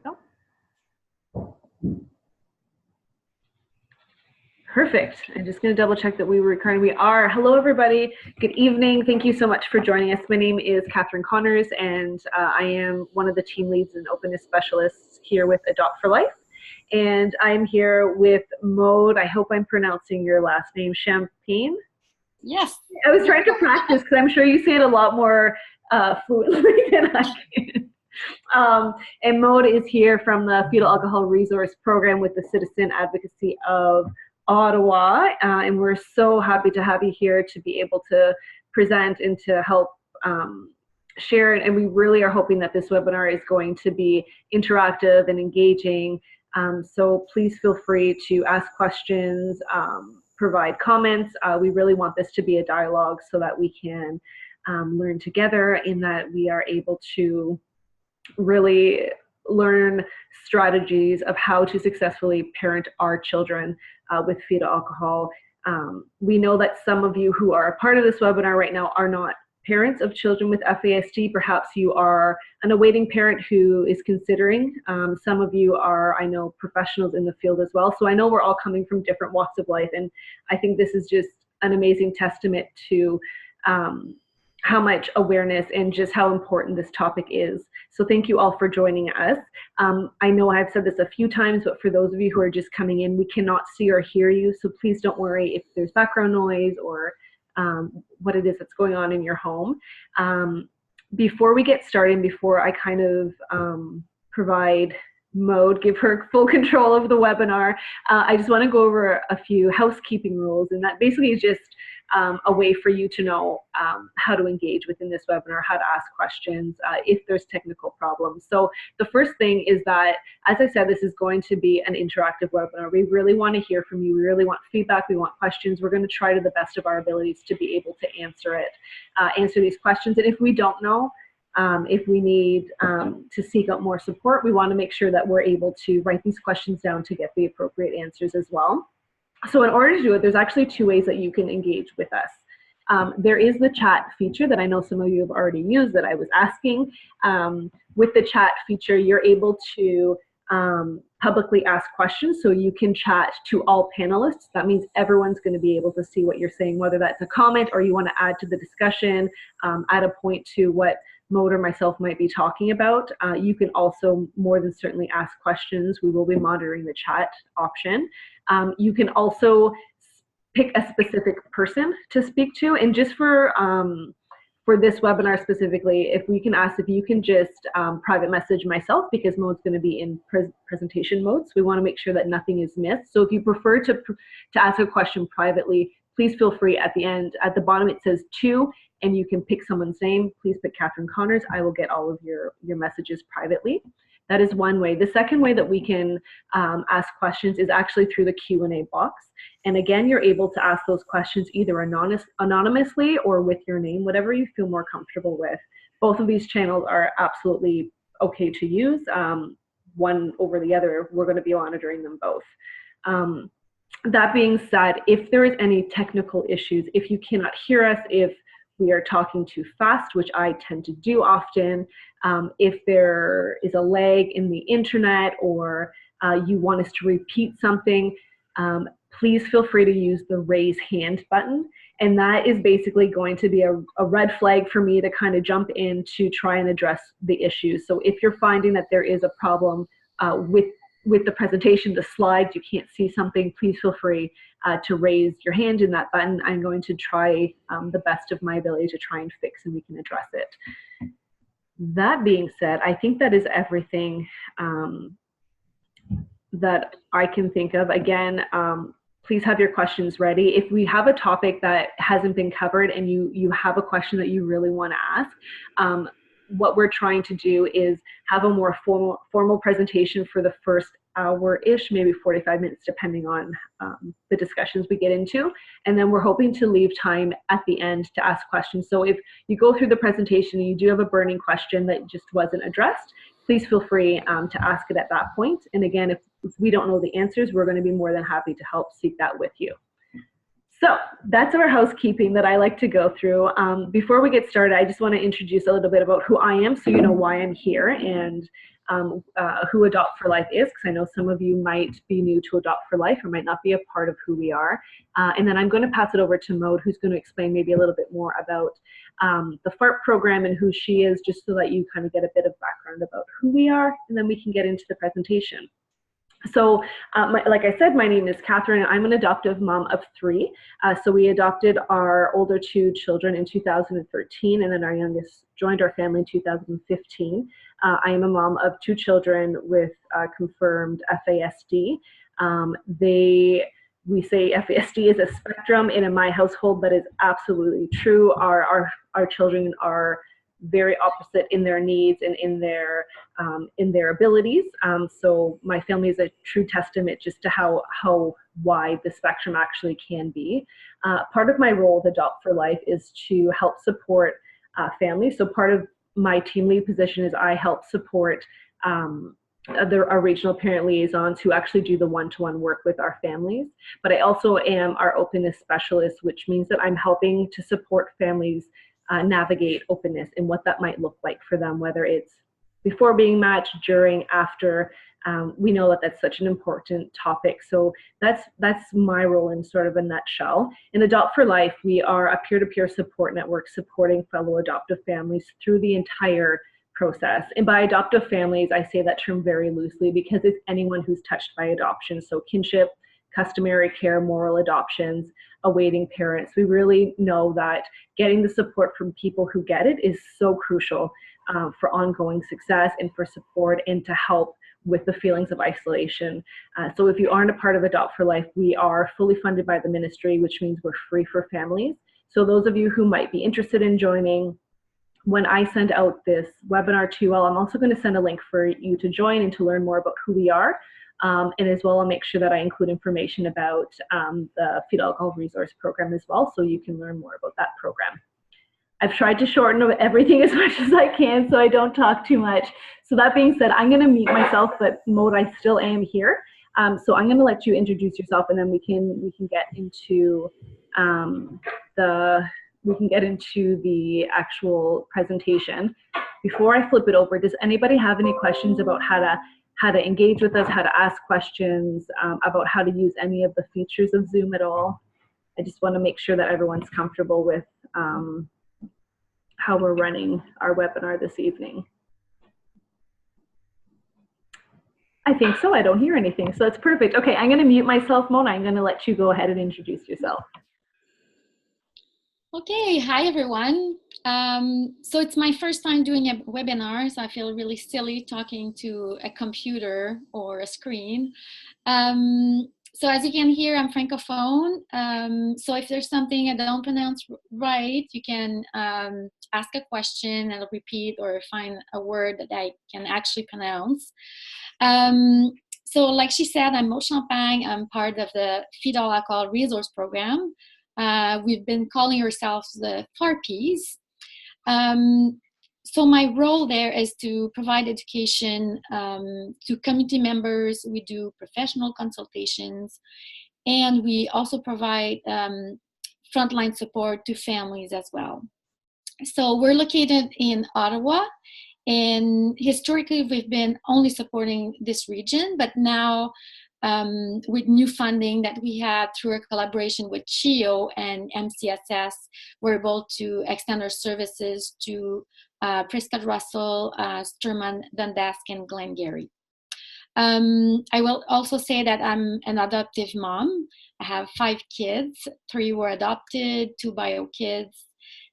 we go. Perfect. I'm just going to double check that we were recording. We are. Hello, everybody. Good evening. Thank you so much for joining us. My name is Kathryn Connors, and I am one of the team leads and openness specialists here with Adopt4Life. And I'm here with Maude. I hope I'm pronouncing your last name, Champagne. Yes. I was trying to practice because I'm sure you say it a lot more fluently than I can. And Maude is here from the Fetal Alcohol Resource Program with the Citizen Advocacy of Ottawa, and we're so happy to have you here to be able to present and to help share it. And we really are hoping that this webinar is going to be interactive and engaging. So please feel free to ask questions, provide comments. We really want this to be a dialogue so that we can learn together, and that we are able to really learn strategies of how to successfully parent our children with fetal alcohol. We know that some of you who are a part of this webinar right now are not parents of children with FASD. Perhaps you are an awaiting parent who is considering. Some of you are, I know, professionals in the field as well. So I know we're all coming from different walks of life, and I think this is just an amazing testament to how much awareness and just how important this topic is. So thank you all for joining us. I know I've said this a few times, but for those of you who are just coming in, we cannot see or hear you, so please don't worry if there's background noise or what it is that's going on in your home. Before we get started, before I kind of provide Maude, give her full control of the webinar, I just want to go over a few housekeeping rules, and that basically is just a way for you to know how to engage within this webinar, how to ask questions if there's technical problems. So the first thing is that, as I said, this is going to be an interactive webinar. We really want to hear from you. We really want feedback. We want questions. We're going to try to the best of our abilities to be able to answer these questions. And if we don't know, if we need to seek out more support, we want to make sure that we're able to write these questions down to get the appropriate answers as well. So in order to do it, there's actually two ways that you can engage with us. There is the chat feature that I know some of you have already used that I was asking. With the chat feature, you're able to publicly ask questions, so you can chat to all panelists. That means everyone's going to be able to see what you're saying, whether that's a comment or you want to add to the discussion, add a point to what Maude or myself might be talking about. You can also more than certainly ask questions. We will be monitoring the chat option. You can also pick a specific person to speak to, and just for this webinar specifically, if we can ask if you can just private message myself, because Maude's going to be in presentation mode, so we want to make sure that nothing is missed. So if you prefer to ask a question privately, please feel free. At the end, at the bottom, it says to, and you can pick someone's name. Please pick Kathryn Connors. I will get all of your messages privately. That is one way. The second way that we can ask questions is actually through the Q&A box. And again, you're able to ask those questions either anonymously or with your name, whatever you feel more comfortable with. Both of these channels are absolutely okay to use. One over the other, we're going to be monitoring them both. That being said, if there is any technical issues, if you cannot hear us, if we are talking too fast, which I tend to do often, if there is a lag in the internet, or you want us to repeat something, please feel free to use the raise hand button. And that is basically going to be a red flag for me to kind of jump in to try and address the issues. So if you're finding that there is a problem with the presentation, the slides, you can't see something, please feel free to raise your hand in that button. I'm going to try the best of my ability to try and fix, and we can address it. That being said, I think that is everything that I can think of. Again, please have your questions ready. If we have a topic that hasn't been covered and you have a question that you really want to ask, what we're trying to do is have a more formal presentation for the first hour-ish, maybe 45 minutes, depending on the discussions we get into. And then we're hoping to leave time at the end to ask questions. So if you go through the presentation and you do have a burning question that just wasn't addressed, please feel free to ask it at that point. And again, if we don't know the answers, we're going to be more than happy to help seek that with you. So that's our housekeeping that I like to go through. Before we get started, I just want to introduce a little bit about who I am so you know why I'm here. And who Adopt4Life is, because I know some of you might be new to Adopt4Life or might not be a part of who we are. And then I'm going to pass it over to Maude, who's going to explain maybe a little bit more about the FARP program and who she is, just so that you kind of get a bit of background about who we are, and then we can get into the presentation. So like I said, my name is Kathryn. I'm an adoptive mom of 3. So we adopted our older 2 children in 2013, and then our youngest joined our family in 2015. I am a mom of 2 children with confirmed FASD. We say FASD is a spectrum, and in my household that is absolutely true. Our children are very opposite in their needs and in their abilities. So my family is a true testament just to how wide the spectrum actually can be. Part of my role with Adopt4Life is to help support families. So part of my team lead position is I help support our regional parent liaisons who actually do the one-to-one work with our families. But I also am our openness specialist, which means that I'm helping to support families navigate openness and what that might look like for them, whether it's before being matched, during, after. We know that that's such an important topic. So that's my role in sort of a nutshell. In Adopt4Life, we are a peer-to-peer support network supporting fellow adoptive families through the entire process. And by adoptive families, I say that term very loosely because it's anyone who's touched by adoption. So kinship, customary care, moral adoptions, awaiting parents. We really know that getting the support from people who get it is so crucial for ongoing success and for support and to help with the feelings of isolation. So if you aren't a part of Adopt4Life, we are fully funded by the ministry, which means we're free for families. So those of you who might be interested in joining, when I send out this webinar to you all, I'm also going to send a link for you to join and to learn more about who we are. And as well, I'll make sure that I include information about the Fetal Alcohol Resource Program as well, so you can learn more about that program. I've tried to shorten everything as much as I can so I don't talk too much. So that being said, I'm going to mute myself, but Maude, I still am here. So I'm going to let you introduce yourself, and then we can get into the actual presentation. Before I flip it over, does anybody have any questions about how to engage with us, how to ask questions, about how to use any of the features of Zoom at all? I just want to make sure that everyone's comfortable with how we're running our webinar this evening. I think so. I don't hear anything, so that's perfect. Okay, I'm going to mute myself, Mona. I'm going to let you go ahead and introduce yourself. Okay, hi everyone. So it's my first time doing a webinar, so I feel really silly talking to a computer or a screen. So as you can hear, I'm Francophone. So if there's something I don't pronounce right, you can ask a question and I'll repeat or find a word that I can actually pronounce. So like she said, I'm Maude Champagne. I'm part of the Fetal Alcohol Resource Program. We've been calling ourselves the FARPs. So my role there is to provide education to community members. We do professional consultations, and we also provide frontline support to families as well. So we're located in Ottawa, and historically we've been only supporting this region, but now with new funding that we had through a collaboration with CHIO and MCSS, we're able to extend our services to Prescott Russell, Sturman, Dundas, and Glengarry. I will also say that I'm an adoptive mom. I have 5 kids, 3 were adopted, 2 bio kids.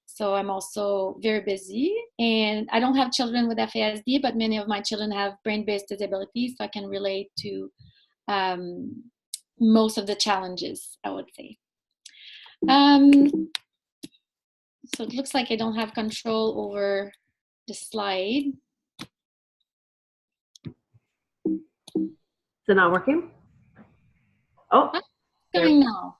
So I'm also very busy, and I don't have children with FASD, but many of my children have brain-based disabilities, so I can relate to most of the challenges, I would say. So it looks like I don't have control over the slide. Is it not working? Oh, coming now.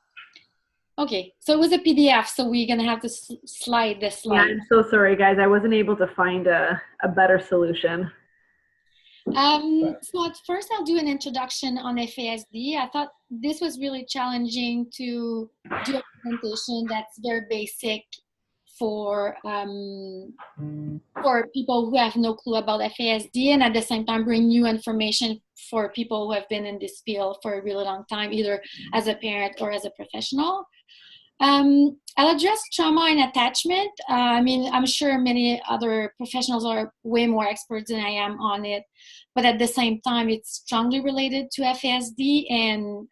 Okay, so it was a PDF, so we're gonna have to slide this slide. Yeah, I'm so sorry, guys. I wasn't able to find a better solution. So at first I'll do an introduction on FASD. I thought this was really challenging to do a presentation that's very basic for people who have no clue about FASD, and at the same time bring new information for people who have been in this field for a really long time, either as a parent or as a professional. I'll address trauma and attachment. I mean, I'm sure many other professionals are way more experts than I am on it, but at the same time, it's strongly related to FASD, and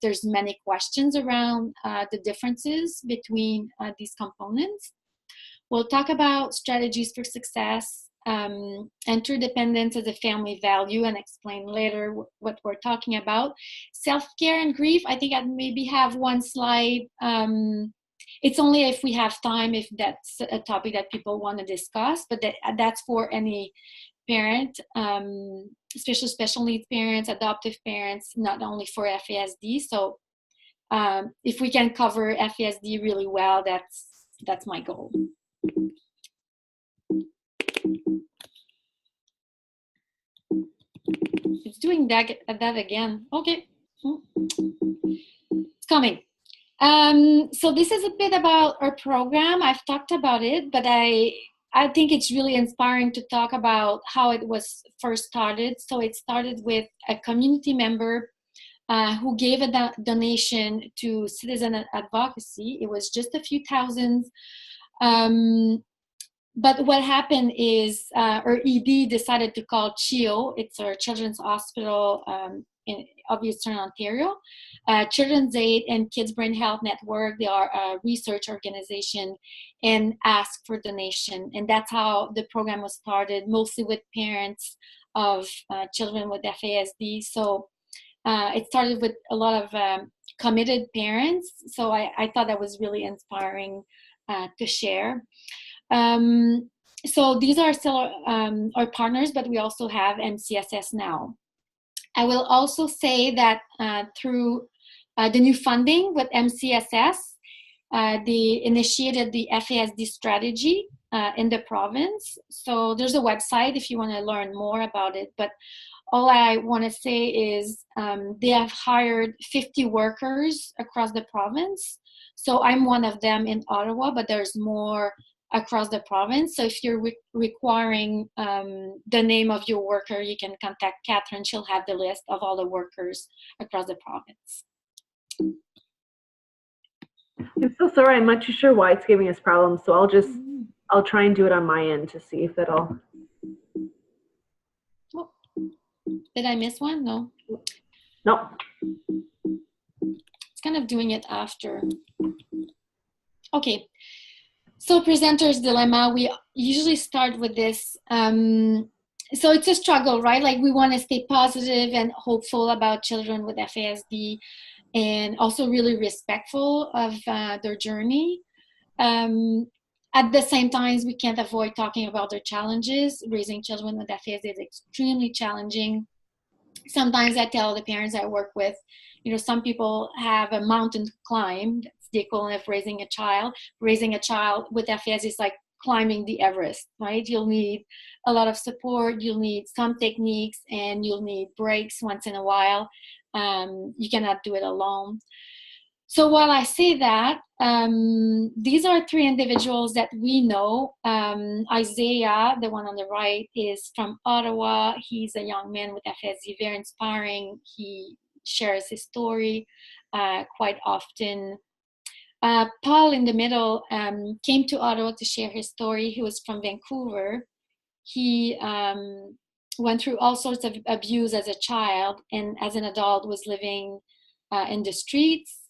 there's many questions around the differences between these components. We'll talk about strategies for success, interdependence as a family value, and explain later what we're talking about. Self-care and grief, I think I'd maybe have one slide. It's only if we have time, if that's a topic that people want to discuss, but that's for any parent, special needs parents, adoptive parents, not only for FASD. So if we can cover FASD really well, that's my goal. It's doing that again. Okay. It's coming. So this is a bit about our program. I've talked about it, but I think it's really inspiring to talk about how it was first started. So it started with a community member who gave a donation to citizen advocacy. It was just a few thousands. But what happened is our ED decided to call CHIO, it's our Children's Hospital of Eastern Ontario, Children's Aid and Kids Brain Health Network. They are a research organization, and ask for donation. And that's how the program was started, mostly with parents of children with FASD. So it started with a lot of committed parents. So I thought that was really inspiring to share. So these are still our partners, but we also have MCSS now. I will also say that through the new funding with MCSS, they initiated the FASD strategy in the province. So there's a website if you want to learn more about it, but all I want to say is they have hired 50 workers across the province. So I'm one of them in Ottawa, but there's more across the province. So if you're requiring the name of your worker, you can contact Kathryn. She'll have the list of all the workers across the province. I'm so sorry, I'm not too sure why it's giving us problems, so I'll try and do it on my end to see if it'll. Oh. Did I miss one? No. No. It's kind of doing it after. Okay. So presenter's dilemma, we usually start with this. So it's a struggle, right? Like we want to stay positive and hopeful about children with FASD, and also really respectful of their journey. At the same time, we can't avoid talking about their challenges. Raising children with FASD is extremely challenging. Sometimes I tell the parents I work with, you know, some people have a mountain to climb. That's the equivalent of raising a child. Raising a child with FASD is like climbing the Everest, right? You'll need a lot of support, you'll need some techniques, and you'll need breaks once in a while. You cannot do it alone. So while I say that, these are three individuals that we know. Isaiah, the one on the right, is from Ottawa. He's a young man with FASD, very inspiring. He shares his story quite often. Paul in the middle came to Ottawa to share his story. He was from Vancouver. He went through all sorts of abuse as a child, and as an adult was living in the streets.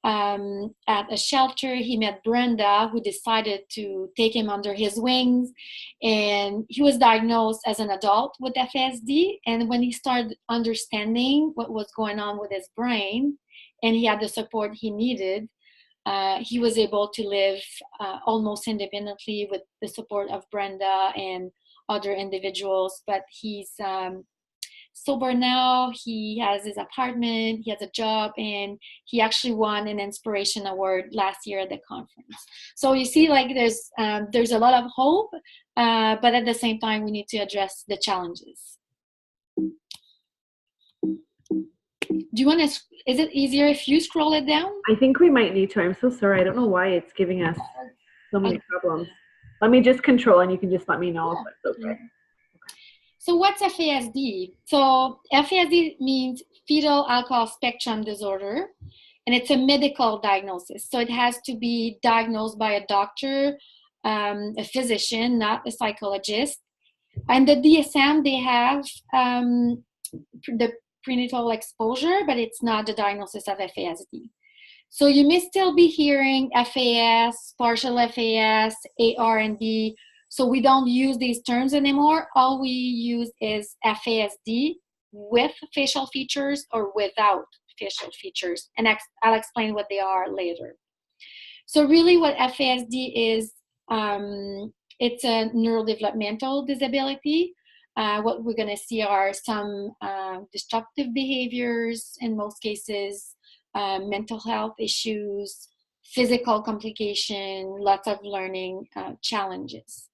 At a shelter, he met Brenda, who decided to take him under his wings, and he was diagnosed as an adult with FASD. And when he started understanding what was going on with his brain, and he had the support he needed, he was able to live almost independently with the support of Brenda and other individuals. But he's sober now. He has his apartment, he has a job, and he actually won an inspiration award last year at the conference. So you see, like there's a lot of hope, but at the same time we need to address the challenges. Do you want to, is it easier if you scroll it down? I think we might need to. I'm so sorry. I don't know why it's giving us. So many problems. Let me just control, and you can just let me know if that's okay. So what's FASD? So FASD means fetal alcohol spectrum disorder, and it's a medical diagnosis. So it has to be diagnosed by a doctor, a physician, not a psychologist. And the DSM, they have the prenatal exposure, but it's not the diagnosis of FASD. So you may still be hearing FAS, partial FAS, AR and B. So we don't use these terms anymore. All we use is FASD with facial features or without facial features. And I'll explain what they are later. So really what FASD is, it's a neurodevelopmental disability. What we're going to see are some disruptive behaviors in most cases, mental health issues, physical complication, lots of learning challenges.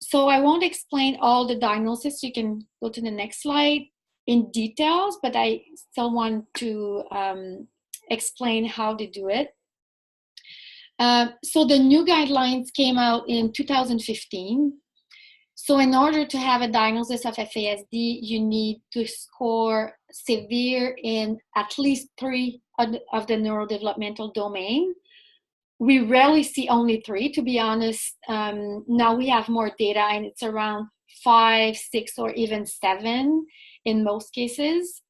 So I won't explain all the diagnosis. You can go to the next slide in details, but I still want to explain how they do it. So the new guidelines came out in 2015. So in order to have a diagnosis of FASD, you need to score severe in at least 3 of the neurodevelopmental domain. We rarely see only 3, to be honest. Now we have more data, and it's around 5, 6, or even 7 in most cases.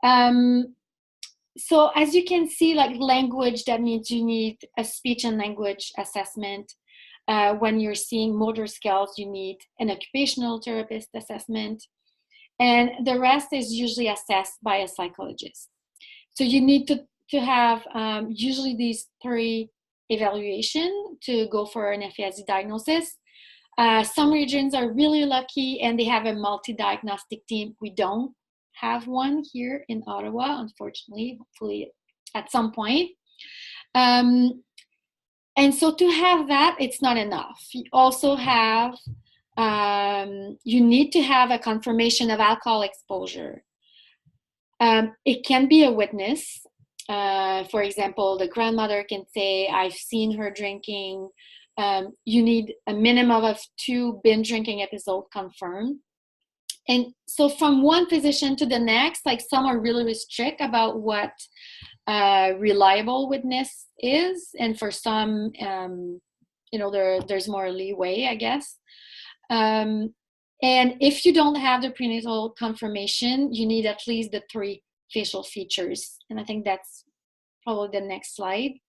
So as you can see, like language, that means you need a speech and language assessment. When you're seeing motor skills, you need an occupational therapist assessment. And the rest is usually assessed by a psychologist. So you need to have usually these 3 evaluation to go for an FASD diagnosis. Some regions are really lucky and they have a multi-diagnostic team. We don't have one here in Ottawa, unfortunately, hopefully at some point. And so to have that, it's not enough. You also have, you need to have a confirmation of alcohol exposure. It can be a witness. For example, the grandmother can say, I've seen her drinking. You need a minimum of 2 binge drinking episodes confirmed. And so from one physician to the next, like some are really strict about what reliable witness is, and for some, you know, there's more leeway, I guess. And if you don't have the prenatal confirmation, you need at least the 3 facial features. And I think that's probably the next slide.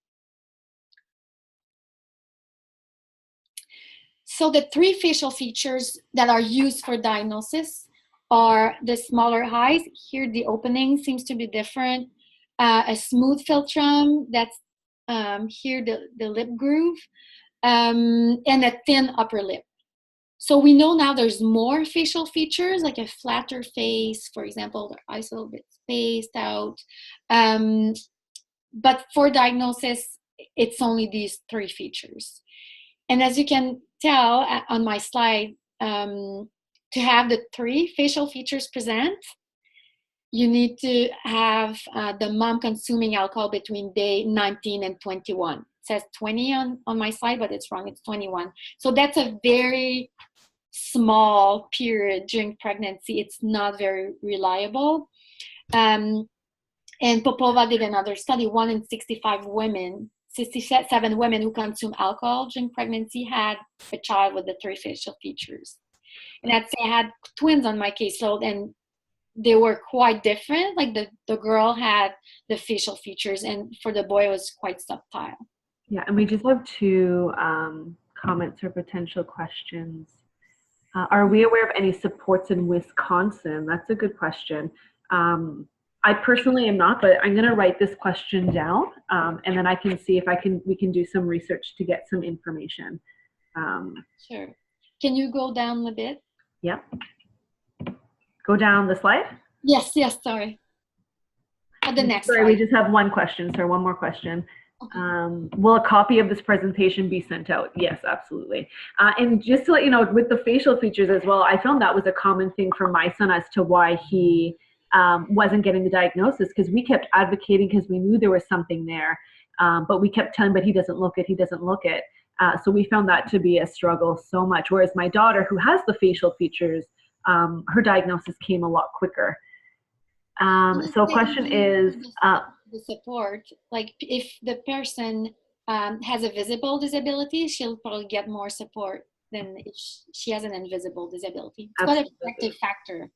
So the 3 facial features that are used for diagnosis are the smaller eyes. Here the opening seems to be different. A smooth philtrum, that's here the lip groove, and a thin upper lip. So we know now there's more facial features, like a flatter face, for example, the eyes a little bit spaced out. But for diagnosis, it's only these 3 features. And as you can tell on my slide, to have the 3 facial features present, you need to have the mom consuming alcohol between day 19 and 21. It says 20 on my slide, but it's wrong, it's 21. So that's a very small period during pregnancy. It's not very reliable. And Popova did another study, 1 in 67 women who consume alcohol during pregnancy had a child with the 3 facial features. And I'd say I had twins on my caseload, and they were quite different. Like the girl had the facial features, and for the boy it was quite subtle. Yeah, and we just have 2 comments or potential questions. Are we aware of any supports in Wisconsin? That's a good question. I personally am not, but I'm going to write this question down, and then I can see if we can do some research to get some information. Sure. Can you go down a bit? Yep. Go down the slide? Yes, sorry. At the next slide. We just have 1 question, sir, 1 more question. Okay. Will a copy of this presentation be sent out? Yes, absolutely. And just to let you know, with the facial features as well, I found that was a common thing for my son as to why he wasn't getting the diagnosis, because we kept advocating because we knew there was something there. but we kept telling, but he doesn't look it, he doesn't look it. So we found that to be a struggle so much. Whereas my daughter, who has the facial features, her diagnosis came a lot quicker. So question is, the support, like if the person has a visible disability, she'll probably get more support than if she has an invisible disability. It's quite a protective factor.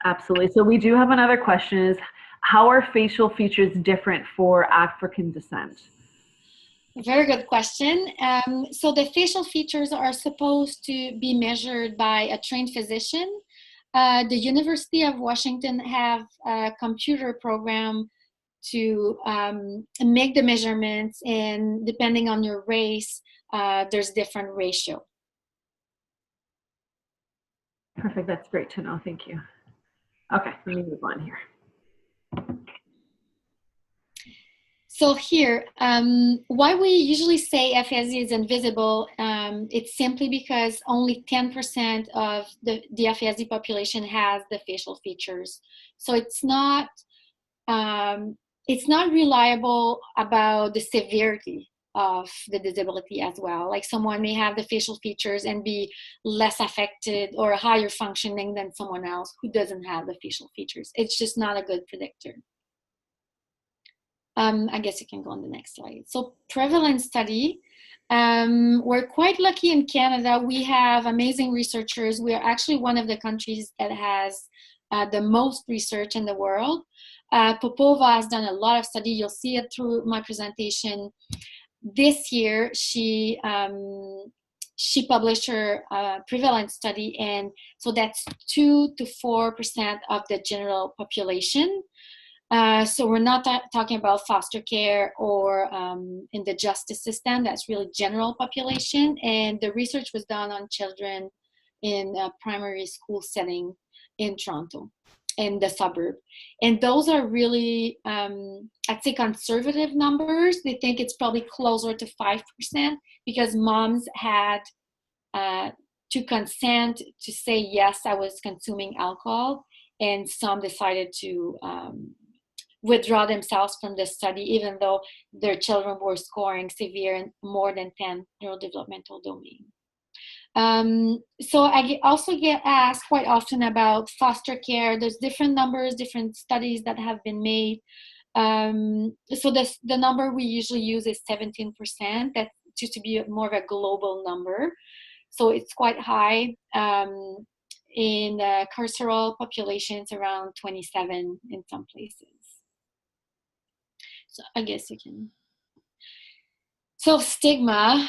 Absolutely. So we do have another question is, how are facial features different for African descent? Very good question. So the facial features are supposed to be measured by a trained physician. The University of Washington have a computer program to make the measurements, and depending on your race, there's different ratio. Perfect. That's great to know. Thank you. Okay, let me move on here. So here, why we usually say FASD is invisible, it's simply because only 10% of the FASD population has the facial features. So it's not reliable about the severity of the disability as well. Like someone may have the facial features and be less affected or higher functioning than someone else who doesn't have the facial features. It's just not a good predictor. I guess you can go on the next slide. So Prevalence Study, we're quite lucky in Canada. We have amazing researchers. We are actually one of the countries that has the most research in the world. Popova has done a lot of study. You'll see it through my presentation. This year, she published her prevalence study, and so that's 2 to 4% of the general population. So we're not talking about foster care or in the justice system. That's really general population. And the research was done on children in a primary school setting in Toronto, in the suburb. And those are really, I'd say, conservative numbers. They think it's probably closer to 5% because moms had to consent to say, yes, I was consuming alcohol. And some decided to withdraw themselves from the study, even though their children were scoring severe and more than 10 neurodevelopmental domain. So I also get asked quite often about foster care. There's different numbers, different studies that have been made. So the number we usually use is 17%. That used to be more of a global number. So it's quite high. In carceral populations, around 27 in some places. So I guess you can. So stigma,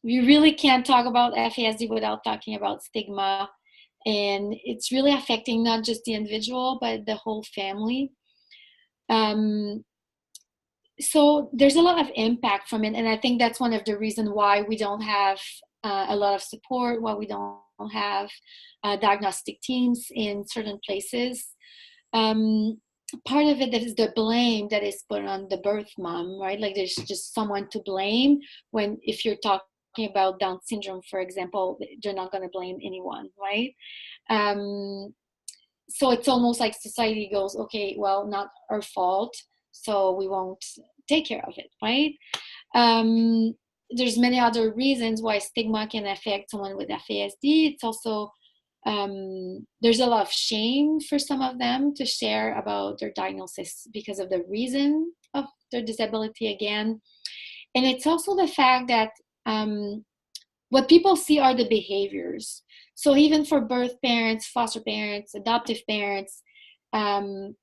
we really can't talk about FASD without talking about stigma. And it's really affecting not just the individual, but the whole family. So there's a lot of impact from it. And I think that's one of the reasons why we don't have a lot of support, why we don't have diagnostic teams in certain places. Part of it is the blame that is put on the birth mom, right? Like there's just someone to blame when, if you're talking about Down syndrome, for example, they're not going to blame anyone, right? So it's almost like society goes, okay, well, not our fault, so we won't take care of it, right? There's many other reasons why stigma can affect someone with FASD. It's also there's a lot of shame for some of them to share about their diagnosis because of the reason of their disability again. And it's also the fact that what people see are the behaviors. So even for birth parents, foster parents, adoptive parents, in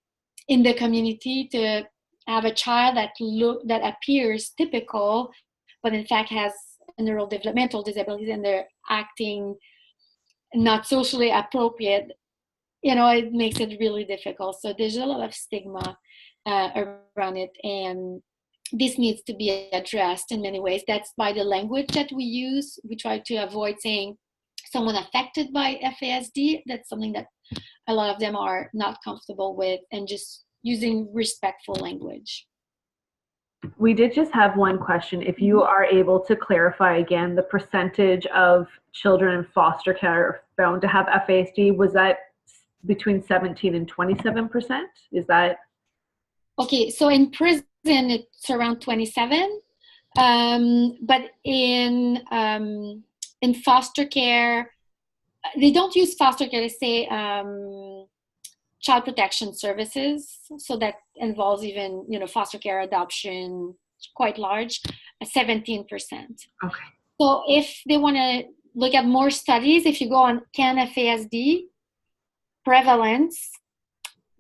the community, to have a child that appears typical, but in fact has neurodevelopmental disabilities and they're acting not socially appropriate, it makes it really difficult. So there's a lot of stigma around it, and this needs to be addressed in many ways. That's by the language that we use. We try to avoid saying someone affected by FASD. That's something that a lot of them are not comfortable with, and just using respectful language. We did just have one question. If you are able to clarify again, the percentage of children in foster care found to have FASD, was that between 17 and 27%? Is that? Okay, so in prison, it's around 27. But in foster care, they don't use foster care, they say child protection services. So that involves even, foster care, adoption, quite large, 17%. Okay. So if they want to look at more studies, if you go on FASD prevalence,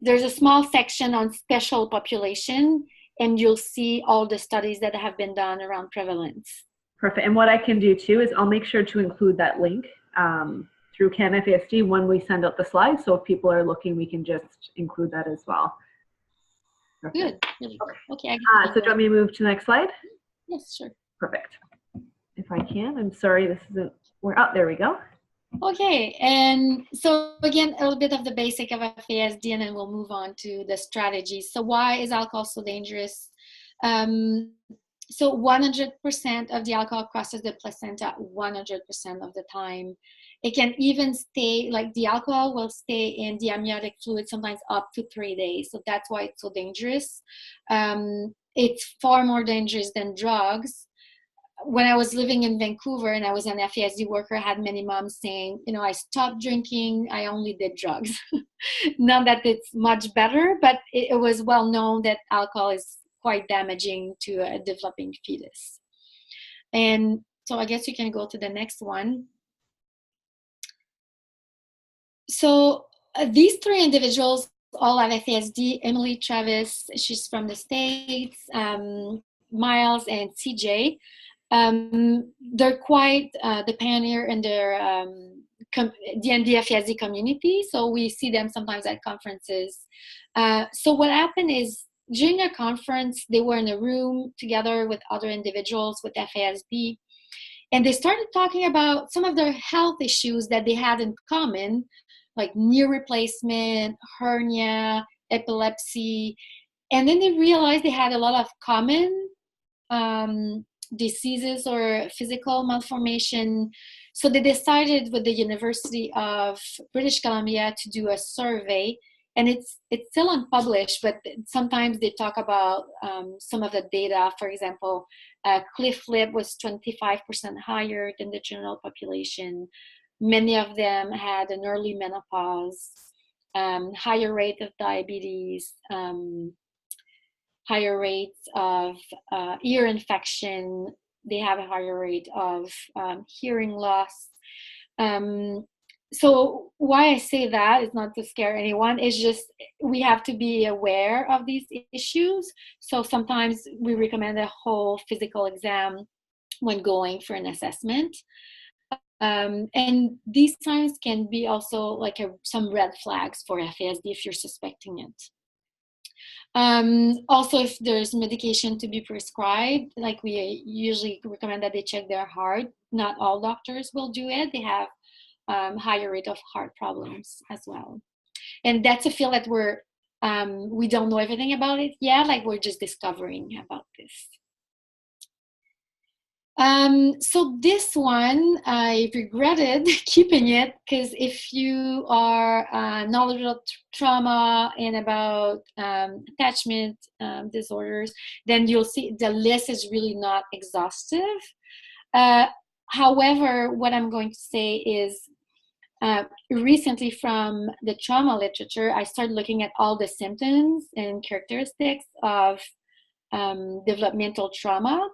there's a small section on special population, and you'll see all the studies that have been done around prevalence. Perfect. And what I can do too is I'll make sure to include that link through CanFASD when we send out the slides. So if people are looking, we can just include that as well. Perfect. Good. Really good. Okay. So do you want me to move to the next slide? Yes, sure. Perfect. If I can, I'm sorry, this isn't, there we go. Okay, and so again, a little bit of the basic of FASD, and then we'll move on to the strategies. So why is alcohol so dangerous? So 100% of the alcohol crosses the placenta 100% of the time. It can even stay, like the alcohol will stay in the amniotic fluid sometimes up to 3 days. So that's why it's so dangerous. It's far more dangerous than drugs. When I was living in Vancouver and I was an FASD worker, I had many moms saying, I stopped drinking, I only did drugs. Not that it's much better, but it was well known that alcohol is quite damaging to a developing fetus. And so I guess you can go to the next one. So these three individuals all have FASD. Emily Travis, she's from the States, Miles and CJ. They're quite the pioneer in their DND FASD community, so we see them sometimes at conferences. So what happened is during a conference, they were in a room together with other individuals with FASD, and they started talking about some of their health issues that they had in common, like knee replacement, hernia, epilepsy, and then they realized they had a lot of common diseases or physical malformation. So they decided with the University of British Columbia to do a survey, and it's still unpublished, but sometimes they talk about some of the data. For example, cliff lip was 25% higher than the general population. Many of them had an early menopause, higher rate of diabetes, higher rates of ear infection. They have a higher rate of hearing loss. So why I say that is not to scare anyone. It's just we have to be aware of these issues. So sometimes we recommend a whole physical exam when going for an assessment. And these signs can be also like some red flags for FASD if you're suspecting it. Also, if there's medication to be prescribed, like we usually recommend that they check their heart. Not all doctors will do it. They have higher rate of heart problems as well. And that's a field that we don't know everything about it yet, like we're just discovering about this. So this one, I regretted keeping it because if you are knowledgeable about trauma and about attachment disorders, then you'll see the list is really not exhaustive. However, what I'm going to say is recently from the trauma literature, I started looking at all the symptoms and characteristics of developmental trauma.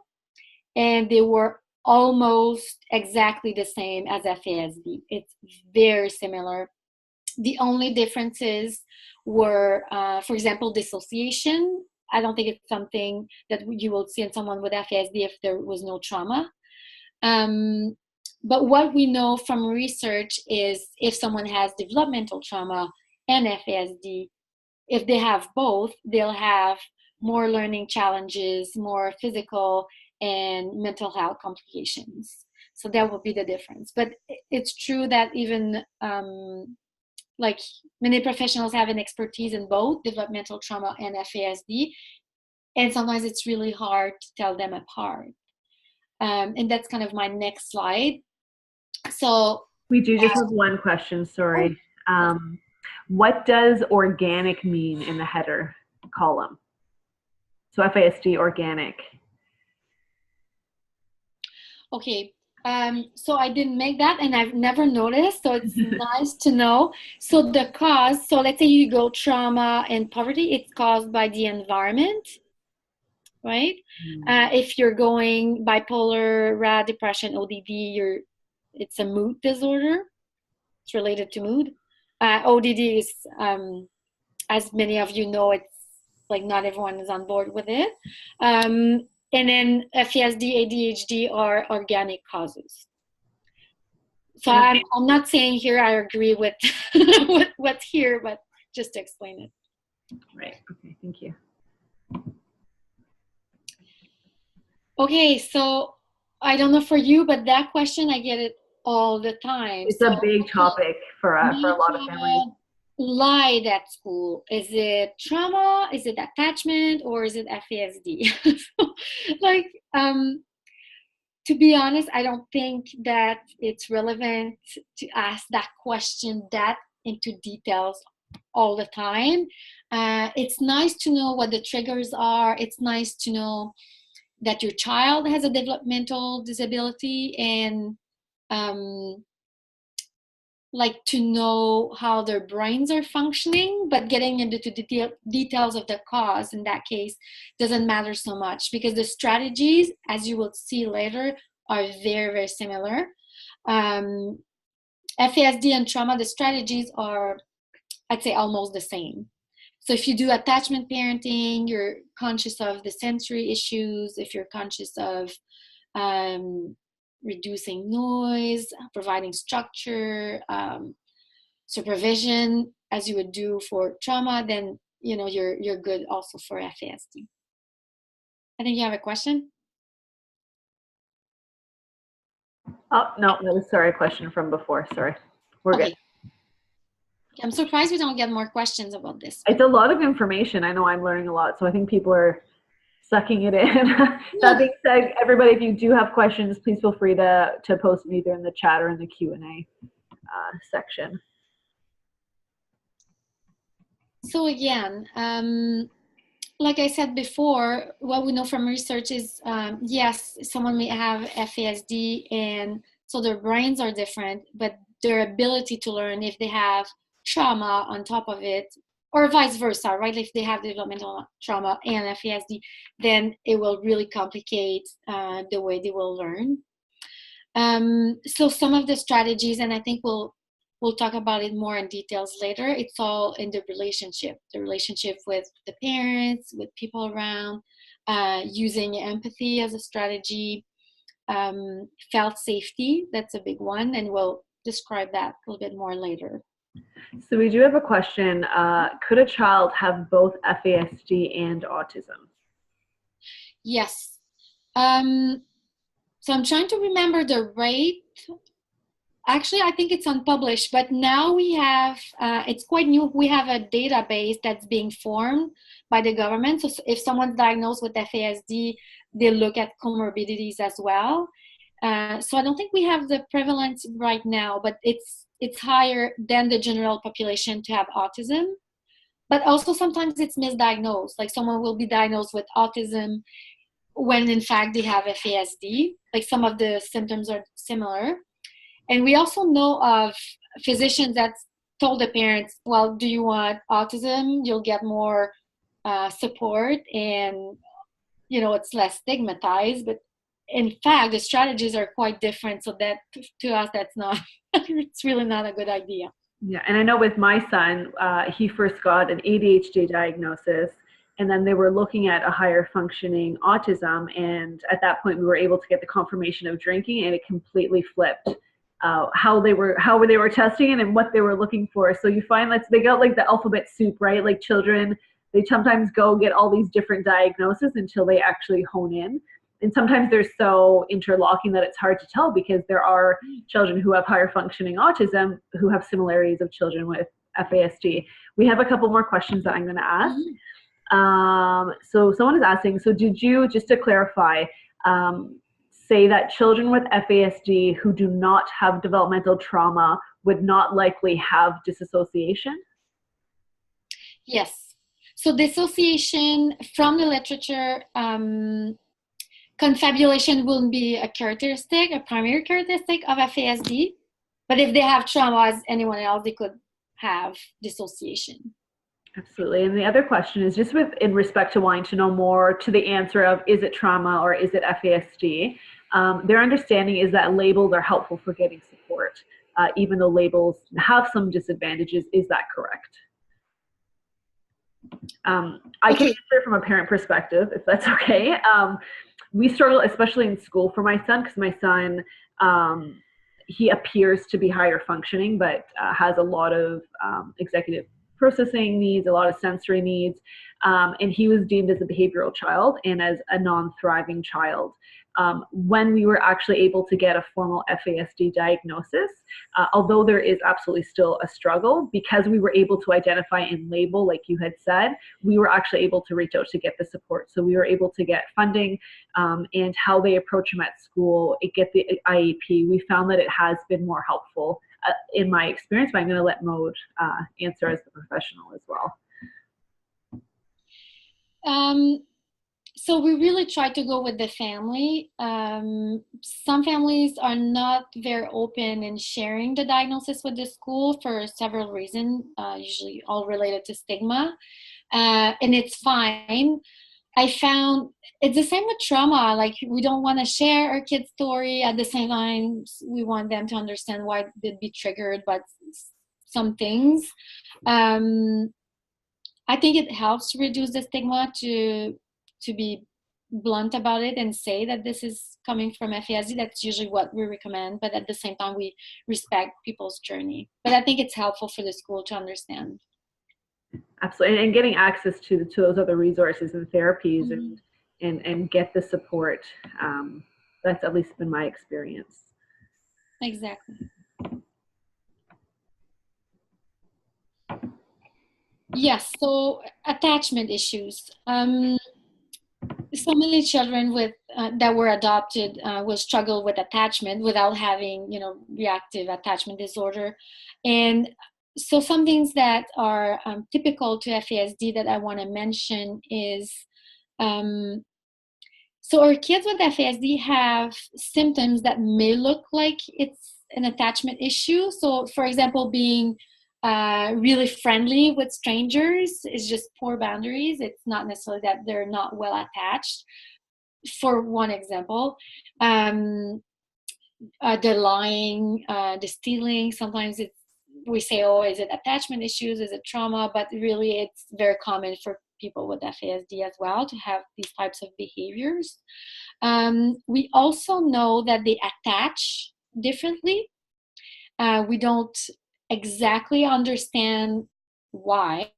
And they were almost exactly the same as FASD. It's very similar. The only differences were, for example, dissociation. I don't think it's something that you will see in someone with FASD if there was no trauma. But what we know from research is if someone has developmental trauma and FASD, if they have both, they'll have more learning challenges, more physical and mental health complications. So that would be the difference. But it's true that even like many professionals have an expertise in both developmental trauma and FASD, and sometimes it's really hard to tell them apart. And that's kind of my next slide. So we do just have one question, sorry. What does organic mean in the header column? So FASD organic. Okay. So I didn't make that, and I've never noticed, so it's nice to know. So the cause, so let's say you go trauma and poverty, it's caused by the environment, right? If you're going bipolar, RAD, depression, ODD, it's a mood disorder. It's related to mood. ODD is, as many of you know, it's like not everyone is on board with it. And then FASD, ADHD are organic causes. So I'm not saying here I agree with what's here, but just to explain it. Right. Okay. Thank you. Okay. So I don't know for you, but that question, I get it all the time. It's a big topic for a lot of families. Lied at school. Is it trauma? Is it attachment? Or is it FASD? Like, to be honest, I don't think that it's relevant to ask that question that into details all the time. It's nice to know what the triggers are. It's nice to know that your child has a developmental disability, and like to know how their brains are functioning, but getting into the details of the cause in that case doesn't matter so much, because the strategies, as you will see later, are very, very similar. FASD and trauma, the strategies are, I'd say, almost the same. So if you do attachment parenting, you're conscious of the sensory issues. If you're conscious of reducing noise, providing structure, supervision, as you would do for trauma, then you're good also for FASD. I think you have a question. Oh no, that was a question from before. Sorry, we're good. I'm surprised we don't get more questions about this. It's a lot of information. I know I'm learning a lot, so I think people are sucking it in. That being said, everybody, if you do have questions, please feel free to post them either in the chat or in the Q&A section. So again, like I said before, what we know from research is, yes, someone may have FASD, and so their brains are different, but their ability to learn, if they have trauma on top of it, or vice versa, right? If they have developmental trauma and FASD, then it will really complicate the way they will learn. So some of the strategies, and I think we'll talk about it more in details later, it's all in the relationship with the parents, with people around, using empathy as a strategy, felt safety, that's a big one, and we'll describe that a little bit more later. So we do have a question. Could a child have both FASD and autism? Yes. So I'm trying to remember the rate. Actually, I think it's unpublished, but now we have, it's quite new, we have a database that's being formed by the government. So if someone's diagnosed with FASD, they look at comorbidities as well. So I don't think we have the prevalence right now, but it's higher than the general population to have autism. But also sometimes it's misdiagnosed. Like someone will be diagnosed with autism when in fact they have FASD. Like some of the symptoms are similar. And we also know of physicians that told the parents, well, do you want autism? You'll get more support, and it's less stigmatized. But in fact, the strategies are quite different. So that, to us, that's not, it's really not a good idea. Yeah, and I know with my son, he first got an ADHD diagnosis, and then they were looking at a higher functioning autism. And at that point, we were able to get the confirmation of drinking, and it completely flipped how they were testing it and what they were looking for. So you find that they got like the alphabet soup, right? Like children, they sometimes go get all these different diagnoses until they actually hone in. And sometimes they're so interlocking that it's hard to tell, because there are children who have higher functioning autism who have similarities of children with FASD. We have a couple more questions that I'm going to ask. So someone is asking, so did you, just to clarify, say that children with FASD who do not have developmental trauma would not likely have dissociation? Yes. So dissociation from the literature, confabulation wouldn't be a primary characteristic of FASD, but if they have trauma as anyone else, they could have dissociation. Absolutely. And the other question is just in respect to wanting to know more to the answer of, is it trauma or is it FASD? Their understanding is that labels are helpful for getting support, even though labels have some disadvantages. Is that correct? I can answer from a parent perspective, if that's okay. We struggle, especially in school for my son, because my son, he appears to be higher functioning, but has a lot of executive processing needs, a lot of sensory needs, and he was deemed as a behavioral child and as a non-thriving child. When we were actually able to get a formal FASD diagnosis, although there is absolutely still a struggle, because we were able to identify and label, like you had said, we were actually able to reach out to get the support. So we were able to get funding, and how they approach them at school, get the IEP. We found that it has been more helpful in my experience, but I'm going to let Maude answer as the professional as well. So we really try to go with the family. Some families are not very open in sharing the diagnosis with the school for several reasons, usually all related to stigma, and it's fine. I found it's the same with trauma. Like, we don't want to share our kid's story. At the same time, we want them to understand why they'd be triggered by some things. I think it helps to reduce the stigma to be blunt about it and say that this is coming from FASD. That's usually what we recommend, but at the same time, we respect people's journey. But I think it's helpful for the school to understand. Absolutely, and getting access to those other resources and therapies, and get the support. That's at least been my experience. Exactly. Yes, so attachment issues. So many children with that were adopted will struggle with attachment without having, reactive attachment disorder. And so some things that are typical to FASD that I want to mention is, so our kids with FASD have symptoms that may look like it's an attachment issue. So, for example, being really friendly with strangers is just poor boundaries. It's not necessarily that they're not well attached. For one example, the lying, the stealing, sometimes we say, oh, is it attachment issues? Is it trauma? But really, it's very common for people with FASD as well to have these types of behaviors. We also know that they attach differently. We don't exactly understand why,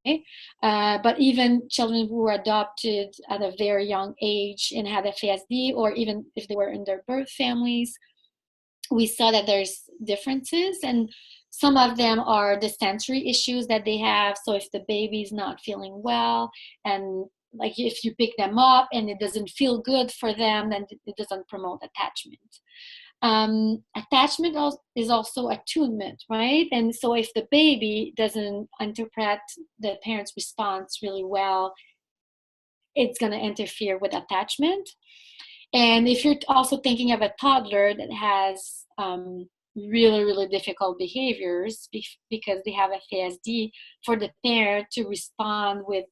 but even children who were adopted at a very young age and had FASD, or even if they were in their birth families, we saw that there's differences, and some of them are the sensory issues that they have. So if the baby's not feeling well, and like if you pick them up and it doesn't feel good for them, then it doesn't promote attachment. Attachment is also attunement, right? And so if the baby doesn't interpret the parent's response really well, it's going to interfere with attachment. And if you're also thinking of a toddler that has really, really difficult behaviors because they have FASD, for the parent to respond with,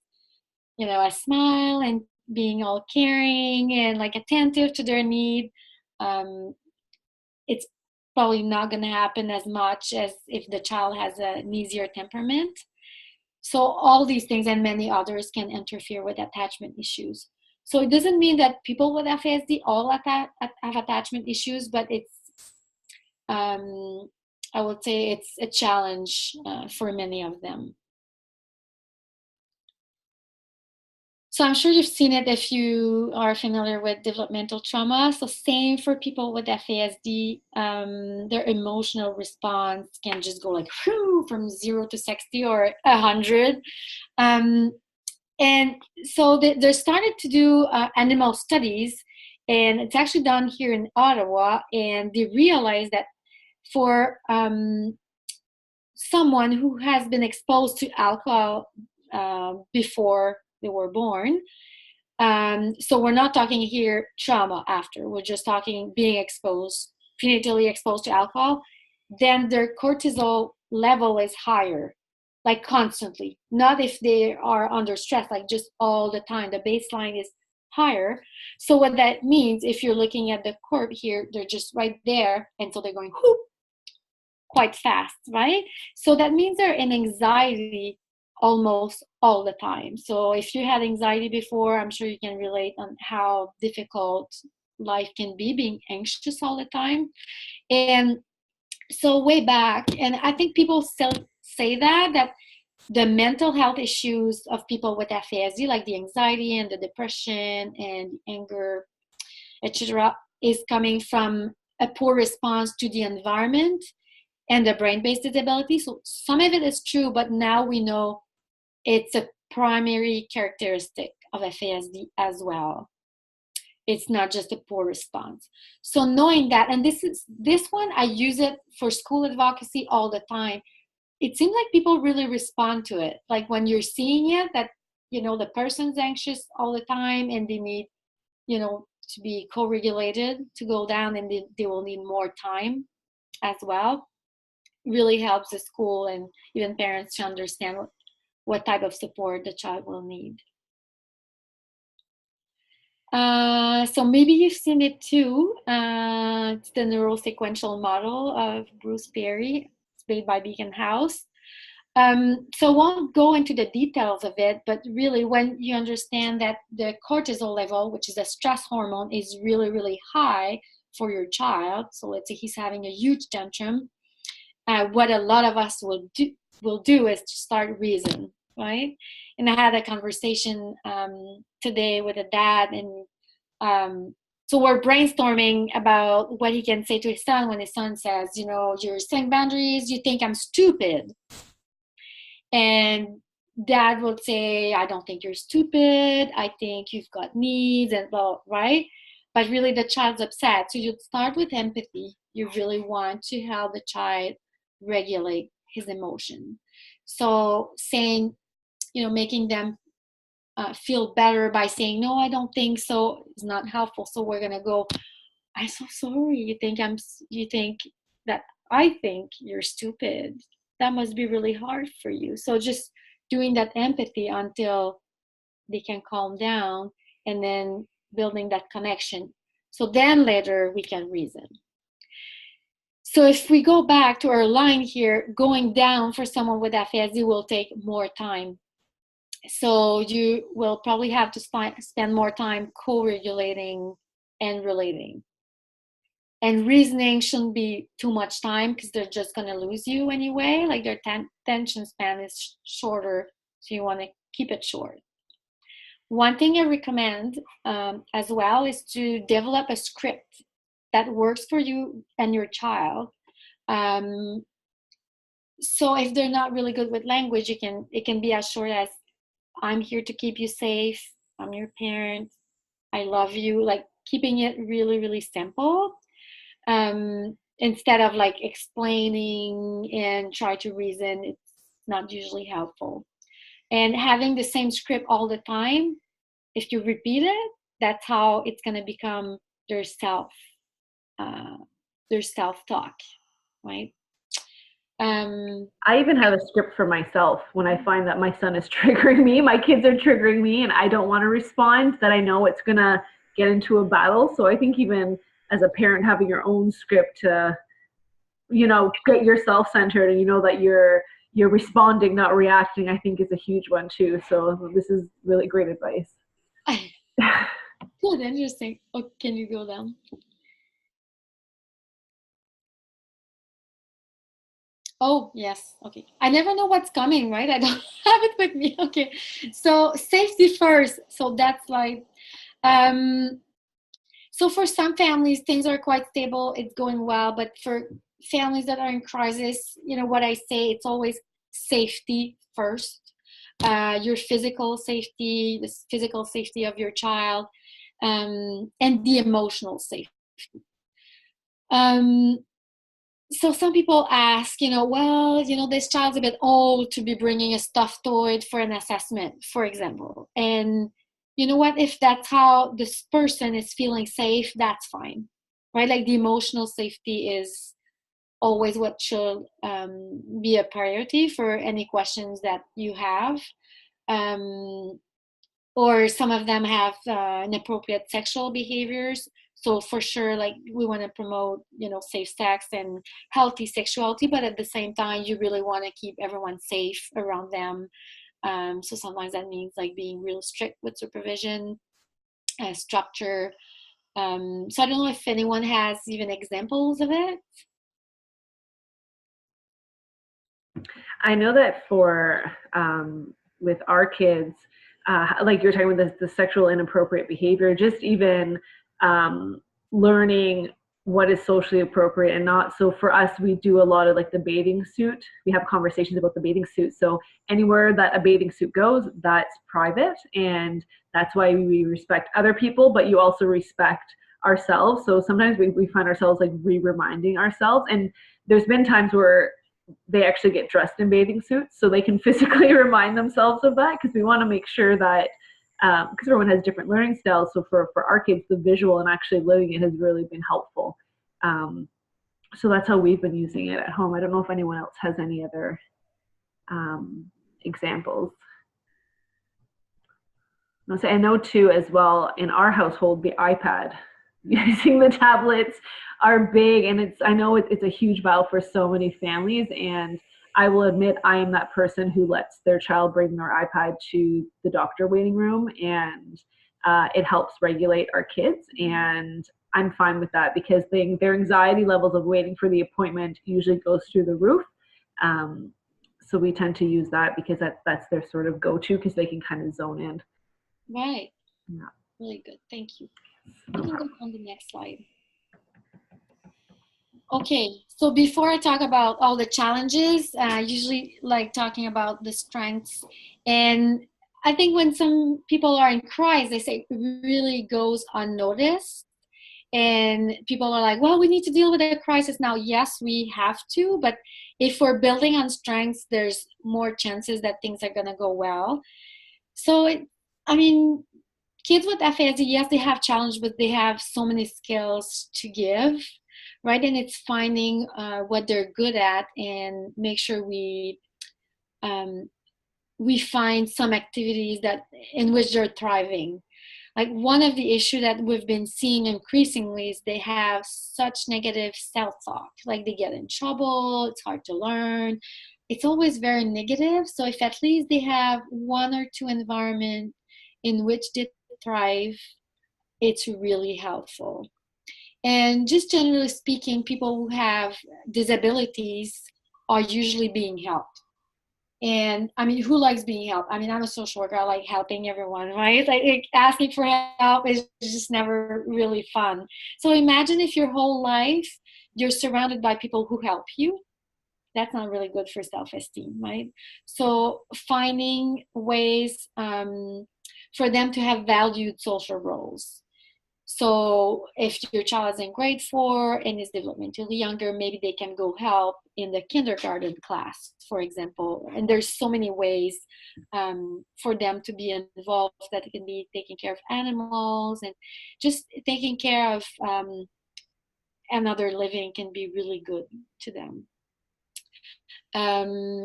a smile and being all caring and like attentive to their need, it's probably not going to happen as much as if the child has an easier temperament. So all these things and many others can interfere with attachment issues. So it doesn't mean that people with FASD all have attachment issues, but it's, I would say it's a challenge for many of them. So I'm sure you've seen it if you are familiar with developmental trauma. So same for people with FASD, their emotional response can just go like from 0 to 60 or 100. And so they started to do animal studies, and it's actually done here in Ottawa, and they realized that for someone who has been exposed to alcohol before they were born. So we're not talking here trauma after, we're just talking being exposed, prenatally exposed to alcohol, then their cortisol level is higher, like constantly, not if they are under stress, like just all the time. The baseline is higher. So what that means, if you're looking at the curve here, they're just right there, and so they're going whoop quite fast, right? So that means they're in anxiety almost all the time. So if you had anxiety before, I'm sure you can relate on how difficult life can be being anxious all the time. And so way back, and I think people still say that the mental health issues of people with FASD, like the anxiety and the depression and anger, etc., is coming from a poor response to the environment and the brain-based disability. So some of it is true, but now we know it's a primary characteristic of FASD as well. It's not just a poor response. So knowing that, and this one, I use it for school advocacy all the time. It seems like people really respond to it. Like when you're seeing it, that, the person's anxious all the time and they need, to be co-regulated to go down, and they will need more time as well. Really helps the school and even parents to understand what type of support the child will need. So maybe you've seen it too. It's the neurosequential model of Bruce Perry. It's made by Beacon House. So I won't go into the details of it, but really when you understand that the cortisol level, which is a stress hormone, is really, really high for your child. So let's say he's having a huge tantrum. What a lot of us will do is to start reason, right? And I had a conversation today with a dad, and so we're brainstorming about what he can say to his son when his son says, you're setting boundaries, you think I'm stupid. And dad would say, I don't think you're stupid, I think you've got needs, and well, right? But really the child's upset. So you'd start with empathy. You really want to help the child regulate his emotion. So saying, making them feel better by saying, no, I don't think so, is not helpful. So we're going to go, I'm so sorry. You think that I think you're stupid. That must be really hard for you. So just doing that empathy until they can calm down, and then building that connection. So then later we can reason. So if we go back to our line here, going down for someone with FASD will take more time. So you will probably have to spend more time co-regulating and relating. And reasoning shouldn't be too much time, because they're just going to lose you anyway. Like their attention span is shorter, so you want to keep it short. One thing I recommend as well is to develop a script that works for you and your child. So if they're not really good with language, it can be as short as, I'm here to keep you safe, I'm your parent, I love you, like keeping it really, really simple. Instead of like explaining and try to reason, it's not usually helpful. And having the same script all the time, if you repeat it, that's how it's going to become their self-talk, right? I even have a script for myself when I find that my son is triggering me, my kids are triggering me, and I don't want to respond, that I know it's going to get into a battle. So I think even as a parent, having your own script to, get yourself centered, and that you're responding, not reacting, I think is a huge one too. So this is really great advice. Good, interesting. Oh, can you go down? Oh, yes. Okay. I never know what's coming, right? I don't have it with me. Okay. So safety first. So that's like, so for some families, things are quite stable. It's going well. But for families that are in crisis, what I say, it's always safety first. Your physical safety, the physical safety of your child, and the emotional safety. So some people ask, well, this child's a bit old to be bringing a stuffed toy for an assessment, for example. And you know what? If that's how this person is feeling safe, that's fine, right? Like the emotional safety is always what should be a priority for any questions that you have. Or some of them have inappropriate sexual behaviors. So for sure, like we want to promote, safe sex and healthy sexuality, but at the same time, you really want to keep everyone safe around them. So sometimes that means like being real strict with supervision, structure. So I don't know if anyone has even examples of it. I know that for with our kids, like you're talking about the sexual inappropriate behavior, just even learning what is socially appropriate and not. So for us, we do a lot of like the bathing suit. We have conversations about the bathing suit. So anywhere that a bathing suit goes, that's private, and that's why we respect other people, but you also respect ourselves. So sometimes we find ourselves like reminding ourselves, and there's been times where they actually get dressed in bathing suits so they can physically remind themselves of that, because we want to make sure that because everyone has different learning styles. So for our kids, the visual and actually living it has really been helpful. So that's how we've been using it at home. I don't know if anyone else has any other examples. I know too as well in our household, the iPad, using the tablets are big, and I know it's a huge battle for so many families, and I will admit I am that person who lets their child bring their iPad to the doctor waiting room, and it helps regulate our kids, and I'm fine with that because their anxiety levels of waiting for the appointment usually goes through the roof. So we tend to use that because that's their sort of go-to, because they can kind of zone in. Right. Yeah. Really good. Thank you. You can go on the next slide. Okay, so before I talk about all the challenges, I usually like talking about the strengths. And I think when some people are in crisis, they say it really goes unnoticed. And people are like, well, we need to deal with a crisis now. Yes, we have to. But if we're building on strengths, there's more chances that things are going to go well. So, kids with FASD, yes, they have challenges, but they have so many skills to give, right? And it's finding what they're good at and make sure we find some activities in which they're thriving. Like one of the issues that we've been seeing increasingly is they have such negative self-talk. Like they get in trouble, it's hard to learn. It's always very negative. So if at least they have one or two environments in which they thrive, it's really helpful. And just generally speaking, people who have disabilities are usually being helped. And who likes being helped? I'm a social worker. I like helping everyone, right? Like asking for help is just never really fun. So imagine if your whole life you're surrounded by people who help you. That's not really good for self-esteem, right? So finding ways for them to have valued social roles. So if your child is in grade 4 and is developmentally younger, maybe they can go help in the kindergarten class, for example. And there's so many ways for them to be involved, that it can be taking care of animals and just taking care of another living can be really good to them.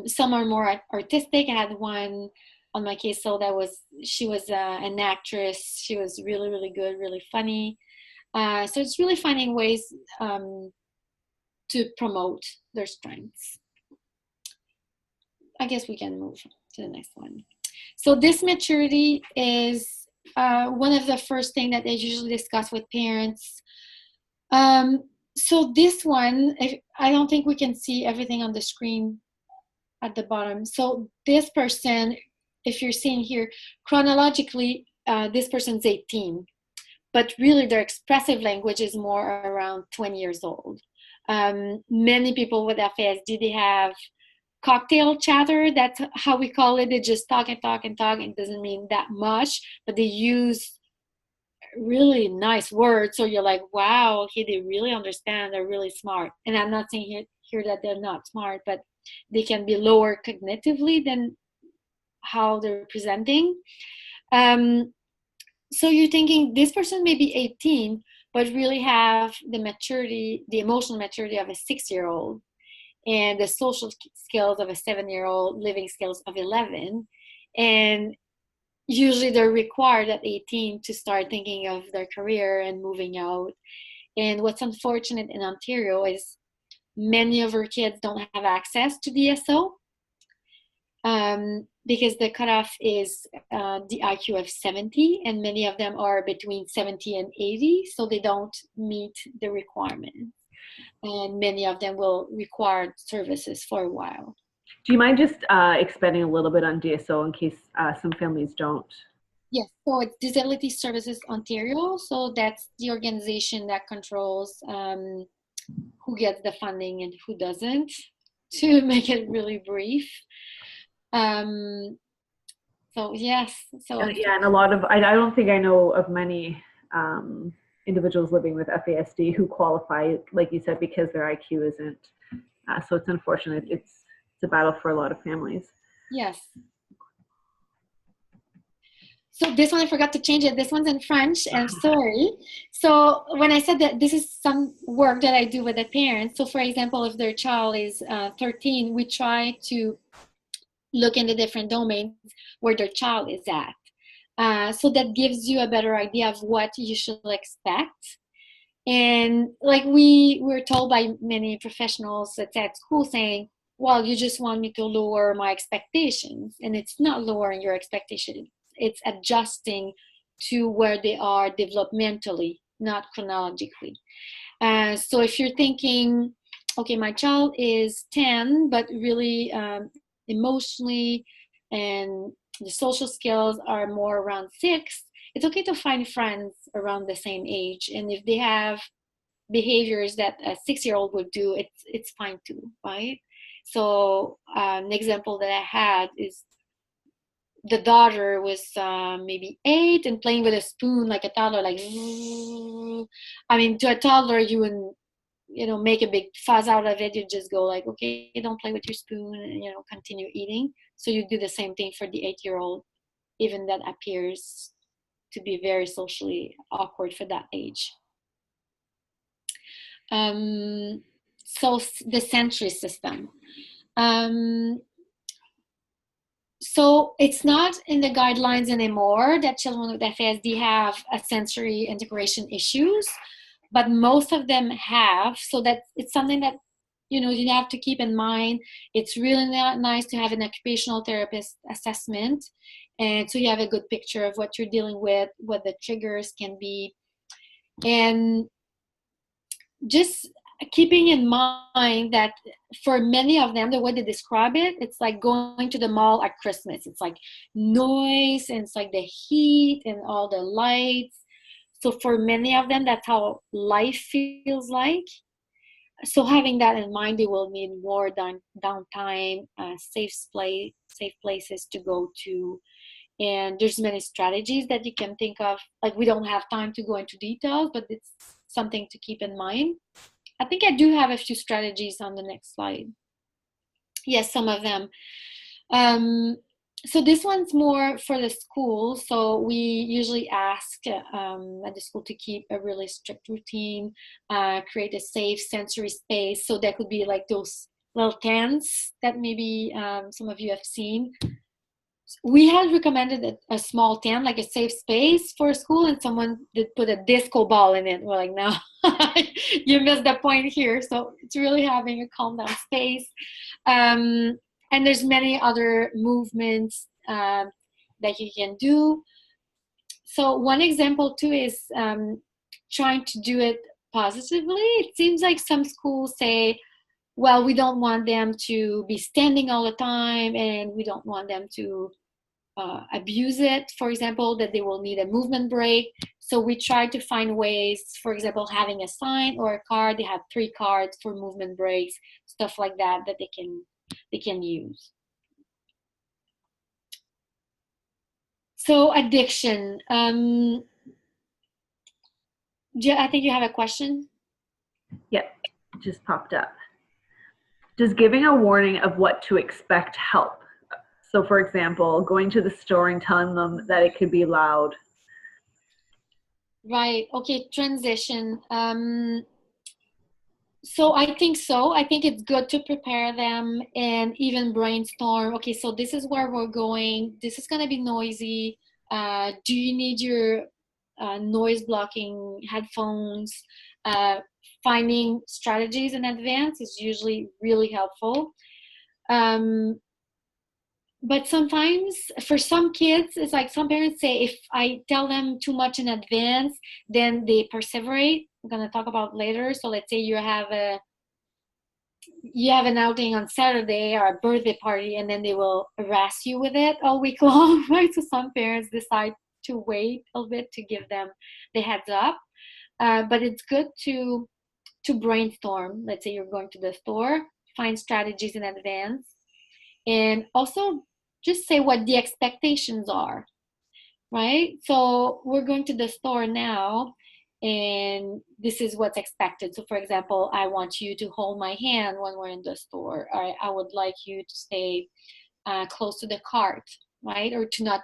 Some are more artistic. I had one on my case, so she was an actress. She was really, really good, really funny. So it's really finding ways to promote their strengths. I guess we can move to the next one. So this maturity is one of the first things that they usually discuss with parents. So this one, I don't think we can see everything on the screen at the bottom. So this person, if you're seeing here, chronologically, this person's 18. But really their expressive language is more around 20 years old. Many people with FASD, they have cocktail chatter. That's how we call it. They just talk and talk and talk. It doesn't mean that much, but they use really nice words. So you're like, wow, okay, they really understand. They're really smart. And I'm not saying hear that they're not smart, but they can be lower cognitively than how they're presenting. So you're thinking this person may be 18, but really have the maturity, the emotional maturity of a 6-year-old, and the social skills of a 7-year-old, living skills of 11. And usually they're required at 18 to start thinking of their career and moving out. And what's unfortunate in Ontario is many of our kids don't have access to DSO, because the cutoff is the IQ of 70, and many of them are between 70 and 80, so they don't meet the requirements. And many of them will require services for a while. Do you mind just expanding a little bit on DSO in case some families don't? Yes, so it's Disability Services Ontario. So that's the organization that controls who gets the funding and who doesn't, to make it really brief. So yes, so yeah, and a lot of, I don't think I know of many individuals living with FASD who qualify, like you said, because their IQ isn't. So it's unfortunate. It's a battle for a lot of families. Yes. So this one I forgot to change it. This one's in French, and sorry. So when I said that this is some work that I do with the parents. So for example, if their child is 13, we try to look in the different domains where their child is at. So that gives you a better idea of what you should expect. And like we were told by many professionals at school saying, well, you just want me to lower my expectations. And it's not lowering your expectations. It's adjusting to where they are developmentally, not chronologically. So if you're thinking, okay, my child is 10, but really emotionally and the social skills are more around 6, it's okay to find friends around the same age. And if they have behaviors that a 6-year-old would do, it's fine too, right? So an example that I had is the daughter was maybe 8 and playing with a spoon like a toddler, like, I mean, to a toddler, you wouldn't, make a big fuss out of it. You just go like, okay, don't play with your spoon, and, continue eating. So you do the same thing for the 8-year-old, even that appears to be very socially awkward for that age. So the sensory system. So it's not in the guidelines anymore that children with FASD have a sensory integration issues, but most of them have. So that it's something that you have to keep in mind. It's really nice to have an occupational therapist assessment, and so you have a good picture of what you're dealing with, what the triggers can be, and just keeping in mind that for many of them, the way they describe it, it's like going to the mall at Christmas. It's like noise, and it's like the heat and all the lights. So for many of them, that's how life feels like. So having that in mind, they will need more downtime, safe places to go to. And there's many strategies that you can think of. Like, we don't have time to go into details, but it's something to keep in mind. I think I do have a few strategies on the next slide. Yes, some of them. So this one's more for the school. So we usually ask at the school to keep a really strict routine, create a safe sensory space. So that could be like those little tents that maybe some of you have seen. We had recommended a small tent, like a safe space for a school, and someone did put a disco ball in it. We're like, no, you missed the point here. So it's really having a calm down space. And there's many other movements that you can do. So one example too is trying to do it positively. It seems like some schools say, well, we don't want them to be standing all the time, and we don't want them to abuse it, for example, that they will need a movement break. So we try to find ways, for example, having a sign or a card. They have 3 cards for movement breaks, stuff like that they can use. So addiction. I think you have a question. Yep, just popped up. Does giving a warning of what to expect help? So for example, going to the store and telling them that it could be loud. Right. Okay. Transition. So I think so. I think it's good to prepare them and even brainstorm. Okay, so this is where we're going. This is going to be noisy. Do you need your noise blocking headphones? Finding strategies in advance is usually really helpful. But sometimes for some kids, it's like some parents say, if I tell them too much in advance, then they perseverate. We're going to talk about later. So let's say you have an outing on Saturday or a birthday party, and then they will harass you with it all week long, right? So some parents decide to wait a little bit to give them the heads up. But it's good to brainstorm. Let's say you're going to the store, find strategies in advance, and also just say what the expectations are, right? So we're going to the store now, and this is what's expected. So for example, I want you to hold my hand when we're in the store, or I would like you to stay close to the cart, right? Or to not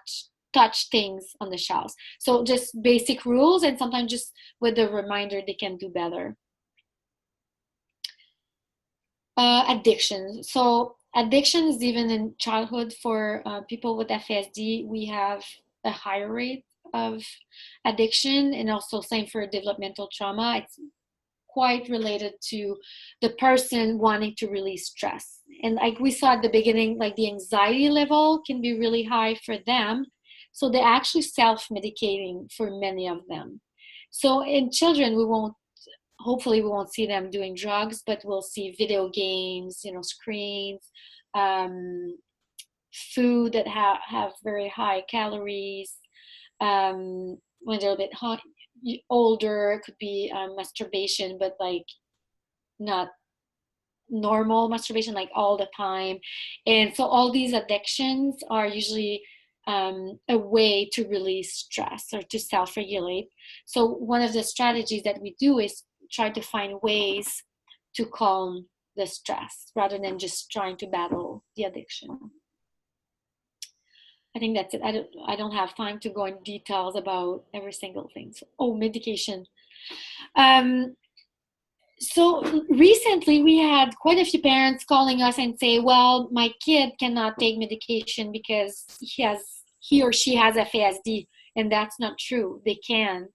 touch things on the shelves. So just basic rules, and sometimes just with a reminder they can do better. Addiction. So addictions, even in childhood, for people with FASD, we have a higher rate of addiction, and also same for developmental trauma. It's quite related to the person wanting to release stress. And like we saw at the beginning, like the anxiety level can be really high for them. So they're actually self-medicating for many of them. So in children, hopefully we won't see them doing drugs, but we'll see video games, screens, food that have very high calories. When they're a bit older, it could be masturbation, but like not normal masturbation, like all the time. And so all these addictions are usually a way to release stress or to self-regulate. So one of the strategies that we do is try to find ways to calm the stress rather than just trying to battle the addiction. I think that's it. I don't have time to go in details about every single thing. So, medication. So recently we had quite a few parents calling us and say, well, my kid cannot take medication because he or she has FASD, and that's not true. They can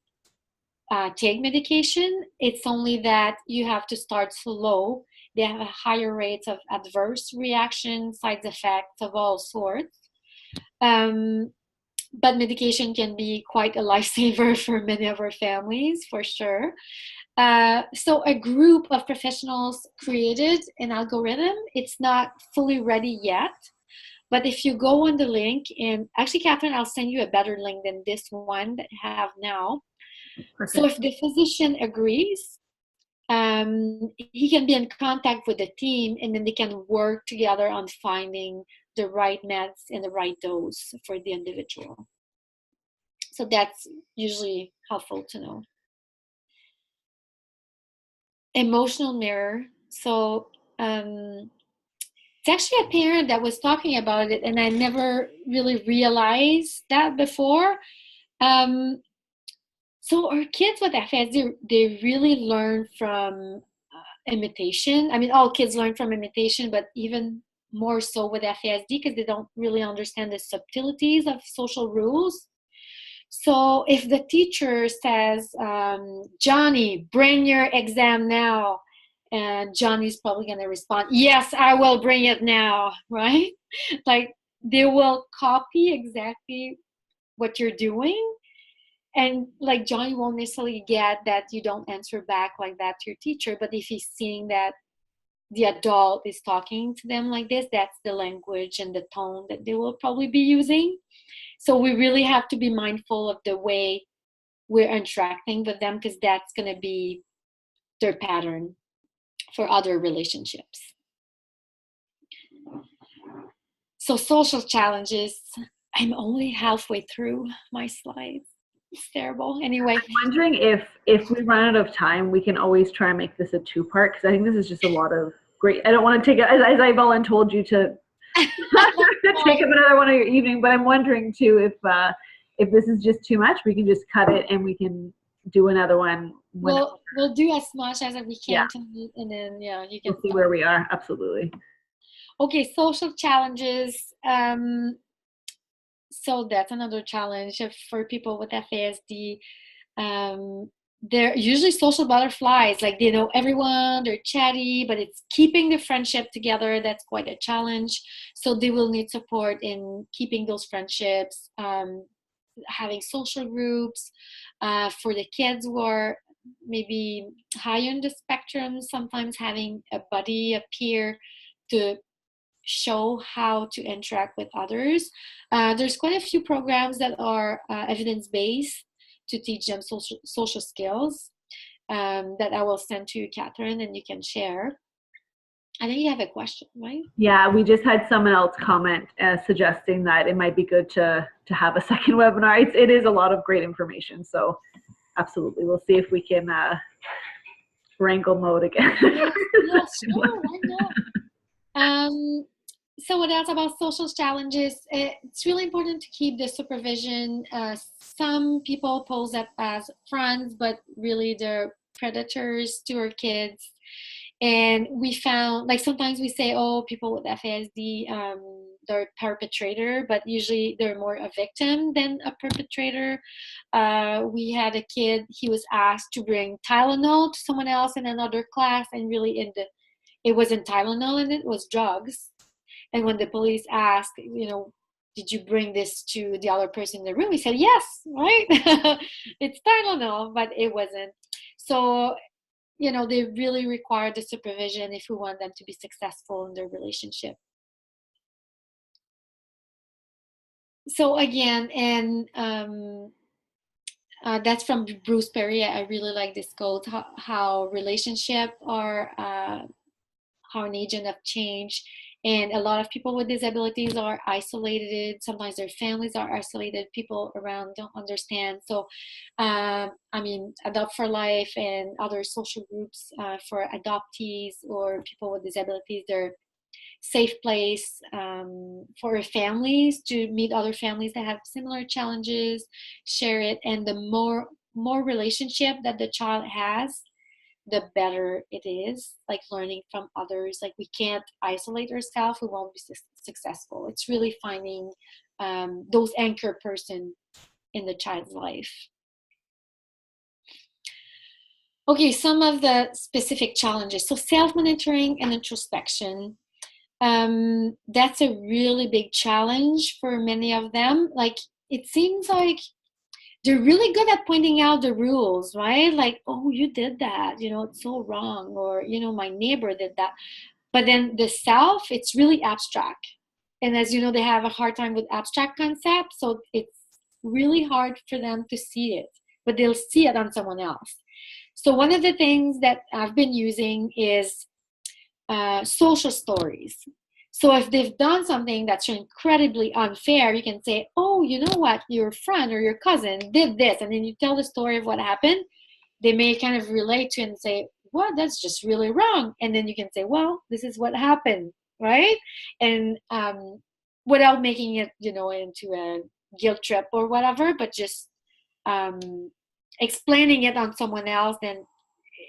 take medication. It's only that you have to start slow. They have a higher rate of adverse reactions, side effects of all sorts. But medication can be quite a lifesaver for many of our families, for sure. So a group of professionals created an algorithm. It's not fully ready yet, but if you go on the link, and actually, Kathryn, I'll send you a better link than this one that I have now. Perfect. So if the physician agrees, he can be in contact with the team, and then they can work together on finding the right meds and the right dose for the individual. So that's usually helpful to know. Emotional mirror. So it's actually a parent that was talking about it, and I never really realized that before. So our kids with FASD, they really learn from imitation. I mean, all kids learn from imitation, but even more so with FASD because they don't really understand the subtleties of social rules. So if the teacher says, Johnny, bring your exam now, and Johnny's probably going to respond, yes, I will bring it now, right? Like they will copy exactly what you're doing. And like Johnny won't necessarily get that you don't answer back like that to your teacher, but if he's seeing that the adult is talking to them like this, that's the language and the tone that they will probably be using. So we really have to be mindful of the way we're interacting with them, because that's going to be their pattern for other relationships. So social challenges. I'm only halfway through my slides. It's terrible. Anyway. I'm wondering if we run out of time, we can always try and make this a two-part, because I think this is just a lot of Great. I don't want to take it, as I told you to take up another one of your evening, but I'm wondering too if this is just too much, we can just cut it and we can do another one. We'll do as much as we can tonight, and then you can see where we are. Absolutely. Okay, social challenges. So that's another challenge for people with FASD. They're usually social butterflies, like they know everyone, they're chatty, but it's keeping the friendship together. That's quite a challenge. So they will need support in keeping those friendships, having social groups. For the kids who are maybe higher in the spectrum, sometimes having a buddy, a peer to show how to interact with others. There's quite a few programs that are evidence-based to teach them social skills that I will send to you, Kathryn, and you can share. I think you have a question, right? Yeah, we just had someone else comment suggesting that it might be good to have a second webinar. It is a lot of great information, so absolutely. We'll see if we can wrangle Maude again. Yes, sure, why not? So what else about social challenges? It's really important to keep the supervision. Some people pose up as friends, but really they're predators to our kids. And we found, like sometimes we say, oh, people with FASD, they're a perpetrator, but usually they're more a victim than a perpetrator. We had a kid, he was asked to bring Tylenol to someone else in another class, and really it wasn't Tylenol and it was drugs. And when the police asked, did you bring this to the other person in the room? He said, yes, right? It's Tylenol, but it wasn't. So, they really require the supervision if we want them to be successful in their relationship. So again, and that's from Bruce Perry. I really like this quote, how relationships are how an agent of change. And a lot of people with disabilities are isolated. Sometimes their families are isolated. People around don't understand. So, Adopt4Life and other social groups for adoptees or people with disabilities, they're safe place for families to meet other families that have similar challenges, share it. And the more relationship that the child has, the better it is, like learning from others. Like we can't isolate ourselves, we won't be successful. It's really finding those anchor person in the child's life. Okay, some of the specific challenges. So self-monitoring and introspection. That's a really big challenge for many of them. Like it seems like they're really good at pointing out the rules, right? Like, oh, you did that, it's so wrong, or, my neighbor did that. But then the self, it's really abstract. And as you know, they have a hard time with abstract concepts, so it's really hard for them to see it, but they'll see it on someone else. So one of the things that I've been using is social stories. So if they've done something that's incredibly unfair, you can say, oh, you know what, your friend or your cousin did this, and then you tell the story of what happened. They may kind of relate to it and say, well, that's just really wrong. And then you can say, well, this is what happened, right? And without making it, into a guilt trip or whatever, but just explaining it on someone else, then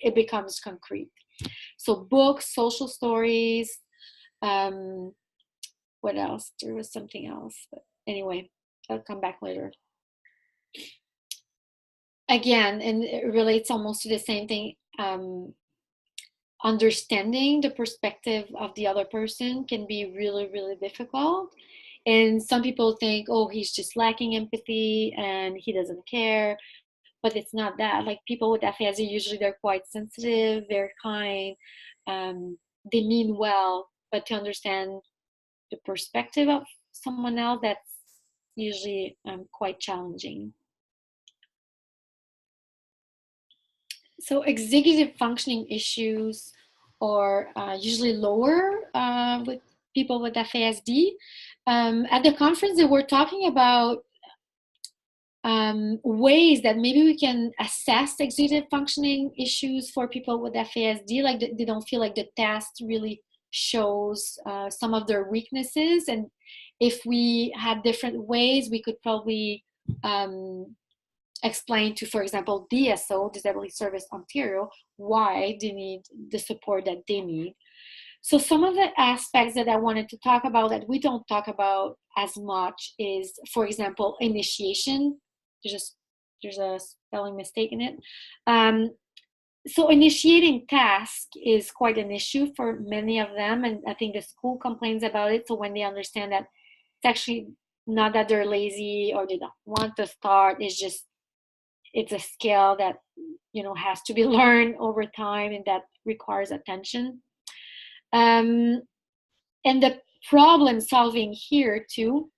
it becomes concrete. So books, social stories, what else? There was something else, but anyway, I'll come back later. Again, and it relates almost to the same thing. Understanding the perspective of the other person can be really, really difficult. And some people think, oh, he's just lacking empathy and he doesn't care. But it's not that. Like people with FASD, usually they're quite sensitive, very kind. They mean well, but to understand the perspective of someone else, that's usually quite challenging. So executive functioning issues are usually lower with people with FASD. At the conference, they were talking about ways that maybe we can assess executive functioning issues for people with FASD, like they don't feel like the test really shows some of their weaknesses. And if we had different ways, we could probably explain to, for example, DSO, Disability Service Ontario, why they need the support that they need. So some of the aspects that I wanted to talk about that we don't talk about as much is, for example, initiation. There's a spelling mistake in it. So initiating task is quite an issue for many of them, and I think the school complains about it. So when they understand that it's actually not that they're lazy or they don't want to start, it's a skill that, you know, has to be learned over time and that requires attention. And the problem solving here too,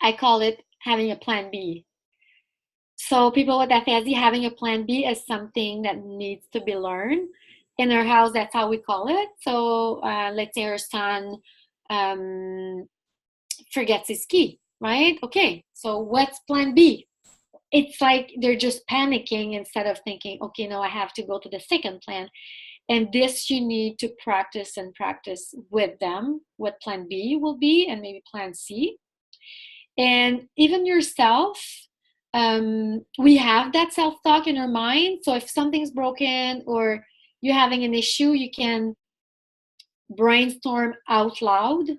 I call it having a plan B. So people with FASD having a plan B is something that needs to be learned. In our house, that's how we call it. So let's say our son forgets his key, right? Okay, so what's plan B? It's like they're just panicking instead of thinking, okay, no, I have to go to the second plan. And this you need to practice and practice with them, what plan B will be and maybe plan C. And even yourself, we have that self-talk in our mind. So if something's broken or you're having an issue, you can brainstorm out loud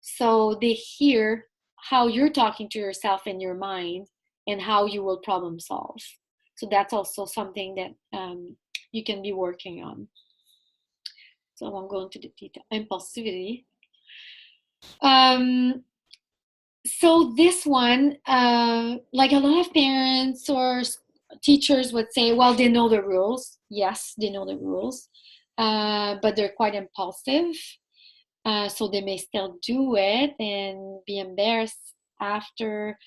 so they hear how you're talking to yourself in your mind and how you will problem solve. So that's also something that you can be working on. So I won't go into the detail. Impulsivity. So this one, like a lot of parents or teachers would say, well, they know the rules. Yes, they know the rules, but they're quite impulsive. So they may still do it and be embarrassed after.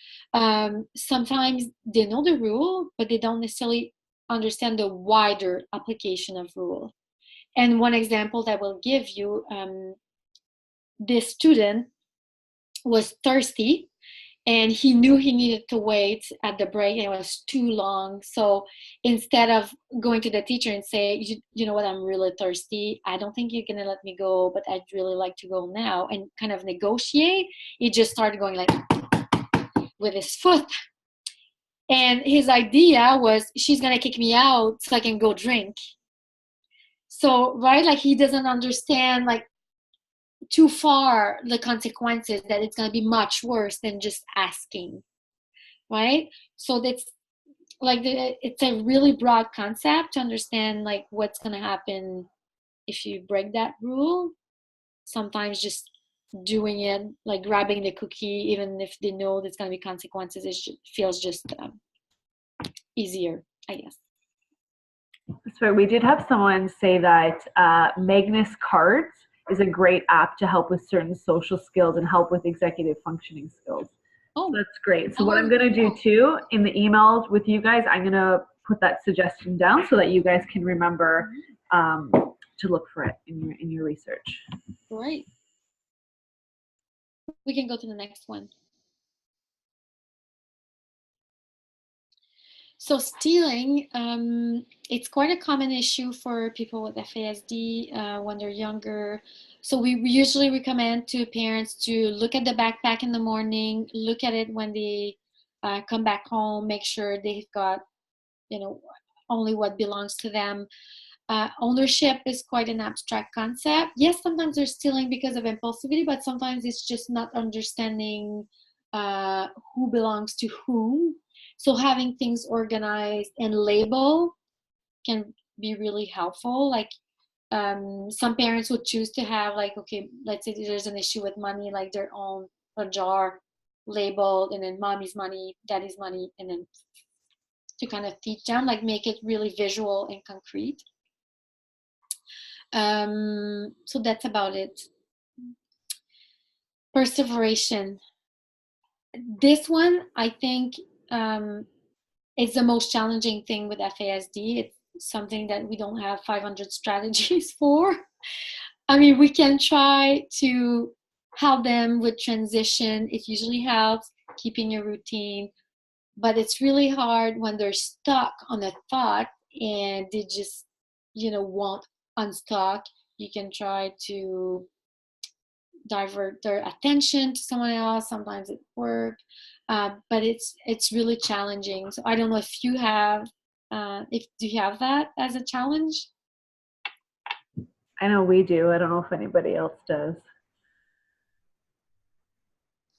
Sometimes they know the rule, but they don't necessarily understand the wider application of rule. And one example that I will give you, this student was thirsty and he knew he needed to wait at the break and it was too long. So instead of going to the teacher and say, you know what, I'm really thirsty, I don't think you're gonna let me go, but I'd really like to go now, and kind of negotiate, he just started going like with his foot. And his idea was, she's gonna kick me out so I can go drink. So, right, like he doesn't understand like too far the consequences, that it's going to be much worse than just asking, right? So that's like it's a really broad concept to understand like what's going to happen if you break that rule. Sometimes just doing it, like grabbing the cookie, even if they know there's going to be consequences, feels just easier, I guess. That's right. We did have someone say that Magnus Cards is a great app to help with certain social skills and help with executive functioning skills. Oh, so that's great. So what I'm going to do too, in the emails with you guys, I'm going to put that suggestion down so that you guys can remember to look for it in your research. Great. We can go to the next one. So stealing, it's quite a common issue for people with FASD when they're younger. So we usually recommend to parents to look at the backpack in the morning, look at it when they come back home, make sure they've got, you know, only what belongs to them. Ownership is quite an abstract concept. Yes, sometimes they're stealing because of impulsivity, but sometimes it's just not understanding who belongs to whom. So having things organized and labeled can be really helpful. Like some parents would choose to have like, okay, let's say there's an issue with money, like their own a jar labeled, and then mommy's money, daddy's money, and then to kind of teach them, like make it really visual and concrete. So that's about it. Perseveration. This one, I think, it's the most challenging thing with FASD. It's something that we don't have 500 strategies for. I mean, we can try to help them with transition. It usually helps keeping your routine, but it's really hard when they're stuck on a thought and they just, won't unstuck. You can try to divert their attention to someone else. Sometimes it works, but it's really challenging. So I don't know if you have, do you have that as a challenge? I know we do. I don't know if anybody else does.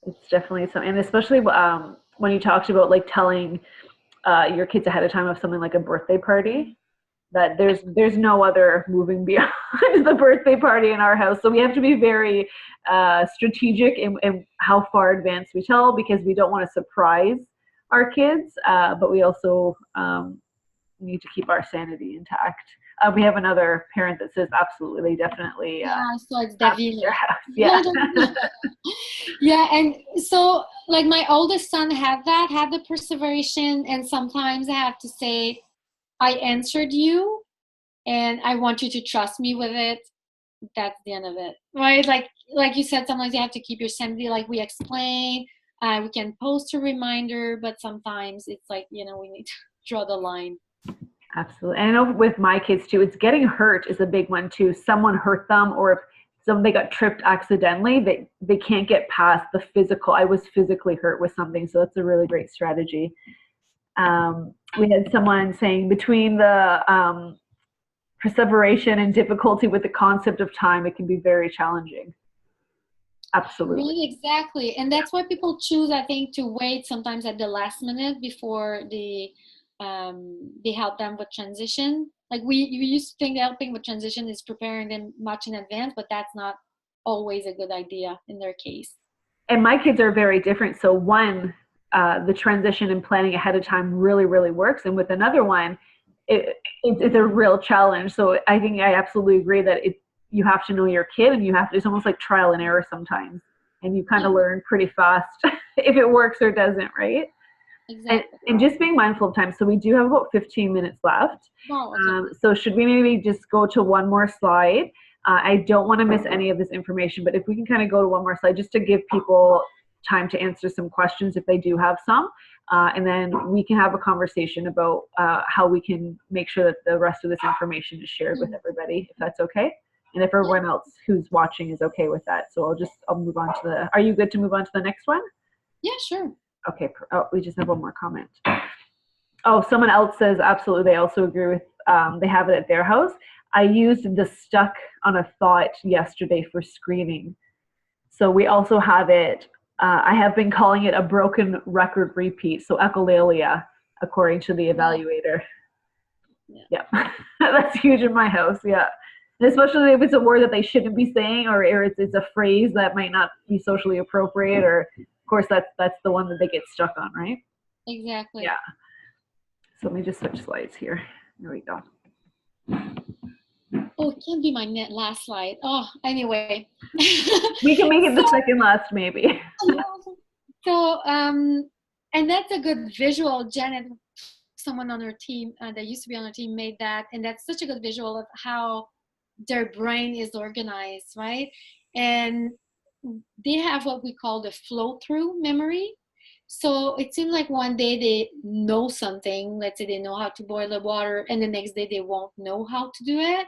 It's definitely something, and especially when you talked about like telling your kids ahead of time of something like a birthday party, that there's no other moving beyond the birthday party in our house. So we have to be very strategic in how far advanced we tell, because we don't want to surprise our kids, but we also need to keep our sanity intact. We have another parent that says absolutely, they definitely. Yeah, so it's Davina. Yeah. Yeah, and so like my oldest son had the perseveration, and sometimes I have to say, I answered you, and I want you to trust me with it. That's the end of it, right? Like you said, sometimes you have to keep your sanity. Like we explain, we can post a reminder, but sometimes it's like, we need to draw the line. Absolutely. And I know with my kids too, it's getting hurt is a big one too. Someone hurt them, or if somebody got tripped accidentally, they can't get past the physical. I was physically hurt with something, so that's a really great strategy. We had someone saying between the perseveration and difficulty with the concept of time, it can be very challenging. Absolutely. Really, exactly. And that's why people choose, I think, to wait sometimes at the last minute before they help them with transition. Like we used to think helping with transition is preparing them much in advance, but that's not always a good idea in their case. And my kids are very different. So one, the transition and planning ahead of time really, really works. And with another one, it's a real challenge. So I think I absolutely agree that you have to know your kid, and it's almost like trial and error sometimes. And you kind of learn pretty fast if it works or doesn't, right? Exactly. And just being mindful of time. So we do have about 15 minutes left. Oh, okay. So should we maybe just go to one more slide? I don't want to miss any of this information, but if we can kind of go to one more slide just to give people time to answer some questions if they do have some. And then we can have a conversation about how we can make sure that the rest of this information is shared with everybody, if that's okay. And if everyone else who's watching is okay with that. So I'll move on to are you good to move on to the next one? Yeah, sure. Okay. Oh, we just have one more comment. Oh, someone else says absolutely. They also agree with, they have it at their house. I used the stuck on a thought yesterday for screening. So we also have it. I have been calling it a broken record repeat. So echolalia, according to the evaluator. Yeah. That's huge in my house. Yeah. And especially if it's a word that they shouldn't be saying, or it's a phrase that might not be socially appropriate, or of course that's the one that they get stuck on, right? Exactly. Yeah. So let me just switch slides here. There we go. Oh, it can't be my last slide. Oh, anyway. We can make it the second last, maybe. So, and that's a good visual. Janet, someone on her team that used to be on her team, made that, and that's such a good visual of how their brain is organized, right? And they have what we call the flow-through memory. So it seems like one day they know something, let's say they know how to boil the water, and the next day they won't know how to do it.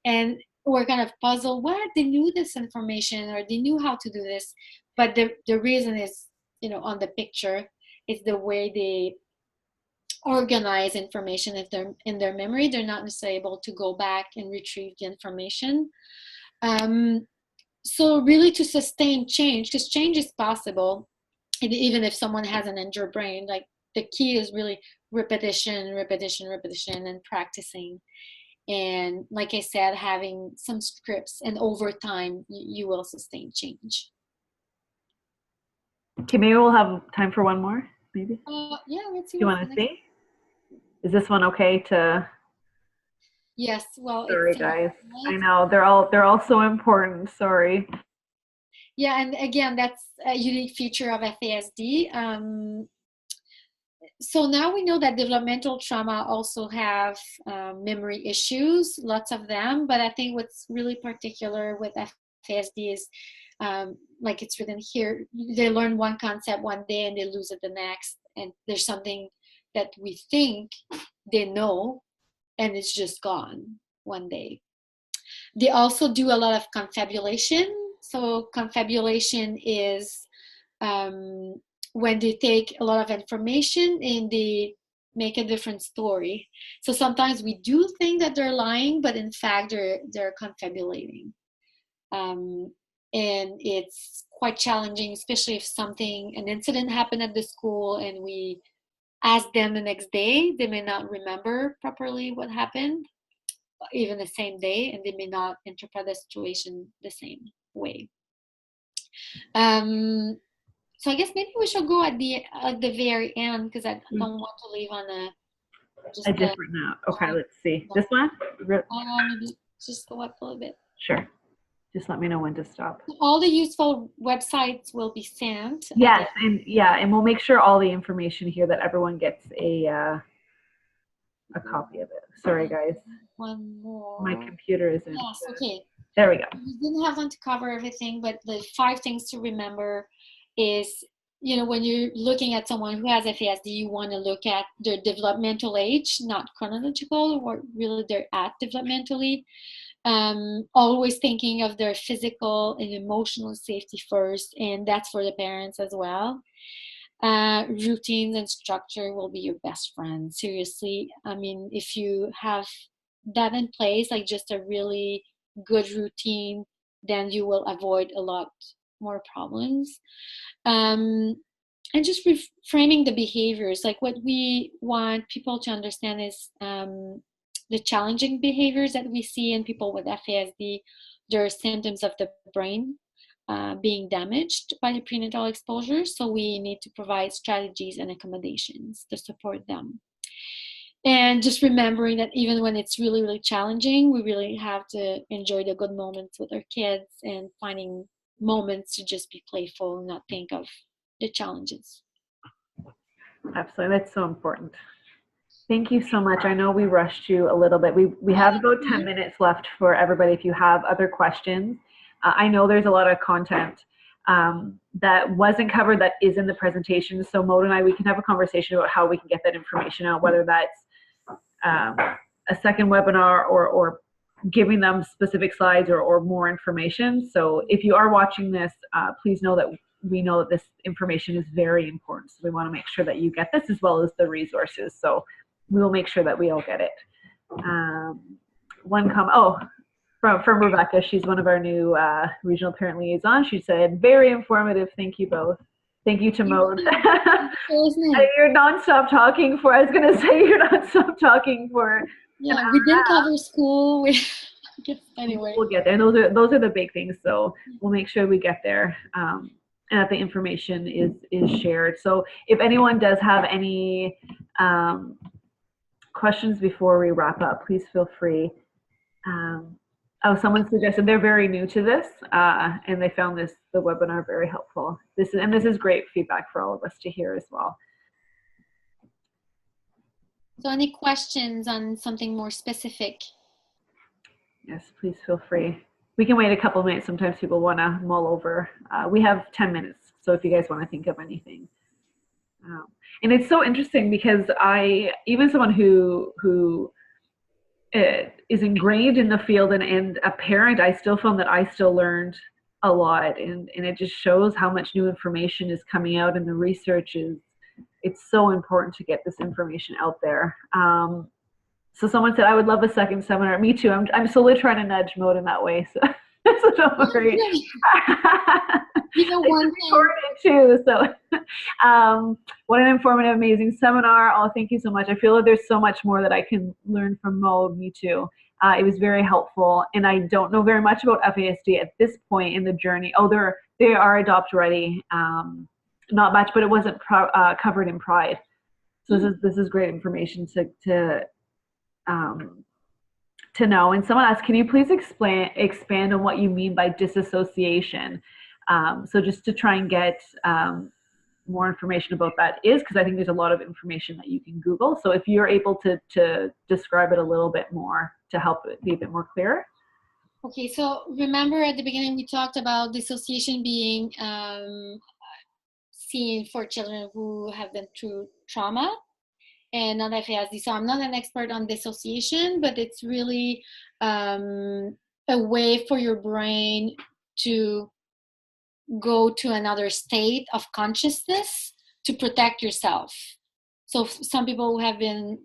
And we're kind of puzzled, what? They knew this information, or they knew how to do this. But the reason is, on the picture, it's the way they organize information. If they're in their memory, they're not necessarily able to go back and retrieve the information. So really to sustain change, because change is possible, even if someone has an injured brain, like the key is really repetition, and practicing. And like I said, having some scripts, and over time, you will sustain change. Okay, maybe we'll have time for one more, maybe. Yeah, let's see. Do you want to see? Is this one okay to? Yes. Well, sorry, guys. I know they're all so important. Sorry. Yeah, and again, that's a unique feature of FASD. So now we know that developmental trauma also have memory issues, lots of them. But I think what's really particular with FASD is like it's written here, they learn one concept one day and they lose it the next. And there's something that we think they know and it's just gone one day. They also do a lot of confabulation. So confabulation is when they take a lot of information and they make a different story. So sometimes we do think that they're lying, but in fact they're confabulating. And it's quite challenging, especially if an incident happened at the school and we ask them the next day, they may not remember properly what happened, even the same day, and they may not interpret the situation the same way. So I guess maybe we should go at the very end, because I don't want to leave on a different note. Okay, let's see. This one? Maybe just go up a little bit. Sure. Just let me know when to stop. All the useful websites will be sent. Yes, and we'll make sure all the information here that everyone gets a copy of it. Sorry, guys. One more. My computer isn't. Yes, okay. There we go. We didn't have time to cover everything, but the 5 things to remember is, when you're looking at someone who has FASD, you want to look at their developmental age, not chronological, or really they're at developmentally. Always thinking of their physical and emotional safety first, and that's for the parents as well. Routines and structure will be your best friend. Seriously, I mean, if you have that in place, like just a really good routine, then you will avoid a lot more problems. And just reframing the behaviors, like what we want people to understand is the challenging behaviors that we see in people with FASD. There are symptoms of the brain being damaged by the prenatal exposure, so we need to provide strategies and accommodations to support them. And just remembering that even when it's really, really challenging, we really have to enjoy the good moments with our kids and finding moments to just be playful and not think of the challenges. Absolutely, that's so important. Thank you so much. I know we rushed you a little bit. We have about 10 minutes left for everybody if you have other questions. I know there's a lot of content that wasn't covered that is in the presentation. So Maude and I, we can have a conversation about how we can get that information out, whether that's a second webinar or giving them specific slides or more information. So if you are watching this, please know that we know that this information is very important. So we want to make sure that you get this as well as the resources. So we will make sure that we all get it. One comment, from Rebecca, she's one of our new regional parent liaisons. She said, very informative, thank you both. Thank you to Maude. You're nonstop talking for, I was going to say you're nonstop talking for. Yeah, we did cover school. Anyway. We'll get there. Those are the big things. So we'll make sure we get there and that the information is shared. So if anyone does have any questions before we wrap up, please feel free. Someone suggested they're very new to this and they found the webinar very helpful. This is great feedback for all of us to hear as well. So any questions on something more specific? Yes, please feel free. We can wait a couple minutes. Sometimes people want to mull over. We have 10 minutes, so if you guys want to think of anything. And it's so interesting because even someone who is ingrained in the field and a parent, I still found that I still learned a lot, and it just shows how much new information is coming out, and the research it's so important to get this information out there. So someone said, I would love a second seminar. Me too. I'm slowly trying to nudge Maude in that way. So, so don't worry. One thing too. So what an informative, amazing seminar. Oh, thank you so much. I feel like there's so much more that I can learn from Maude. Me too. It was very helpful. And I don't know very much about FASD at this point in the journey. Oh, they are Adopt ready. Not much, but it wasn't covered in Pride. So this is great information to know. And someone asked, can you please expand on what you mean by disassociation? So just to try and get more information about that because I think there's a lot of information that you can Google. So if you're able to describe it a little bit more to help it be a bit more clear. Okay, so remember at the beginning we talked about dissociation being seen for children who have been through trauma and not FASD. So I'm not an expert on dissociation, but it's really a way for your brain to go to another state of consciousness to protect yourself. So some people who have been,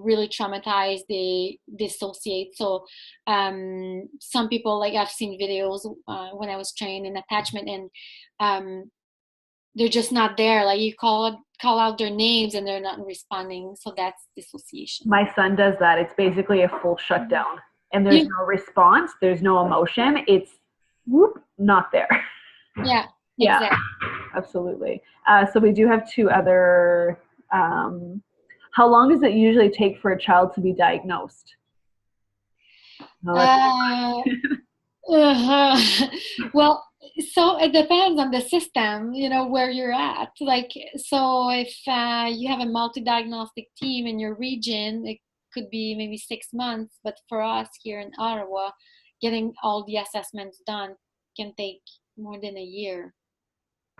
really traumatized, they dissociate. So some people, like I've seen videos when I was trained in attachment, and they're just not there. Like you call out their names and they're not responding. So that's dissociation. My son does that. It's basically a full shutdown, and there's no response. There's no emotion. It's whoop, not there. Yeah, yeah, exactly. Absolutely. So we do have two other. How long does it usually take for a child to be diagnosed? Well, so it depends on the system, where you're at. Like, so if you have a multi-diagnostic team in your region, it could be maybe 6 months. But for us here in Ottawa, getting all the assessments done can take more than a year.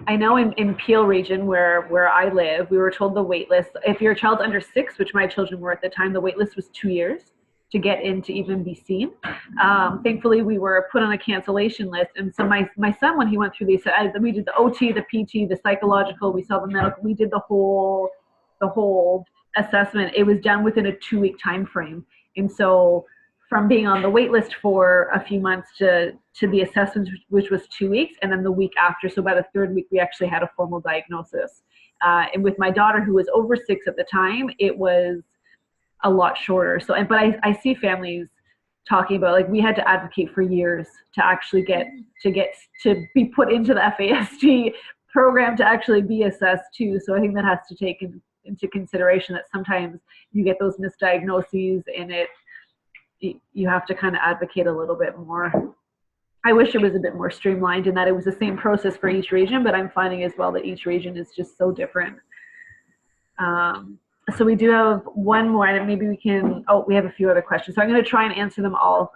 I know in Peel region where I live, we were told the wait list, if your child's under 6, which my children were at the time, the wait list was 2 years to get in to even be seen. Thankfully, we were put on a cancellation list. And so my son, when he went through these, we did the OT, the PT, the psychological, we saw the medical, we did the whole assessment. It was done within a 2-week time frame. And so from being on the wait list for a few months to the assessment, which was 2 weeks, and then the week after, so by the 3rd week, we actually had a formal diagnosis. And with my daughter, who was over 6 at the time, it was a lot shorter. So, but I see families talking about, like, we had to advocate for years to actually get to be put into the FASD program to actually be assessed too. So I think that has to take into consideration that sometimes you get those misdiagnoses, and you have to kind of advocate a little bit more. I wish it was a bit more streamlined in that it was the same process for each region, but I'm finding as well that each region is just so different. So we do have one more, and maybe we can, we have a few other questions. So I'm going to try and answer them all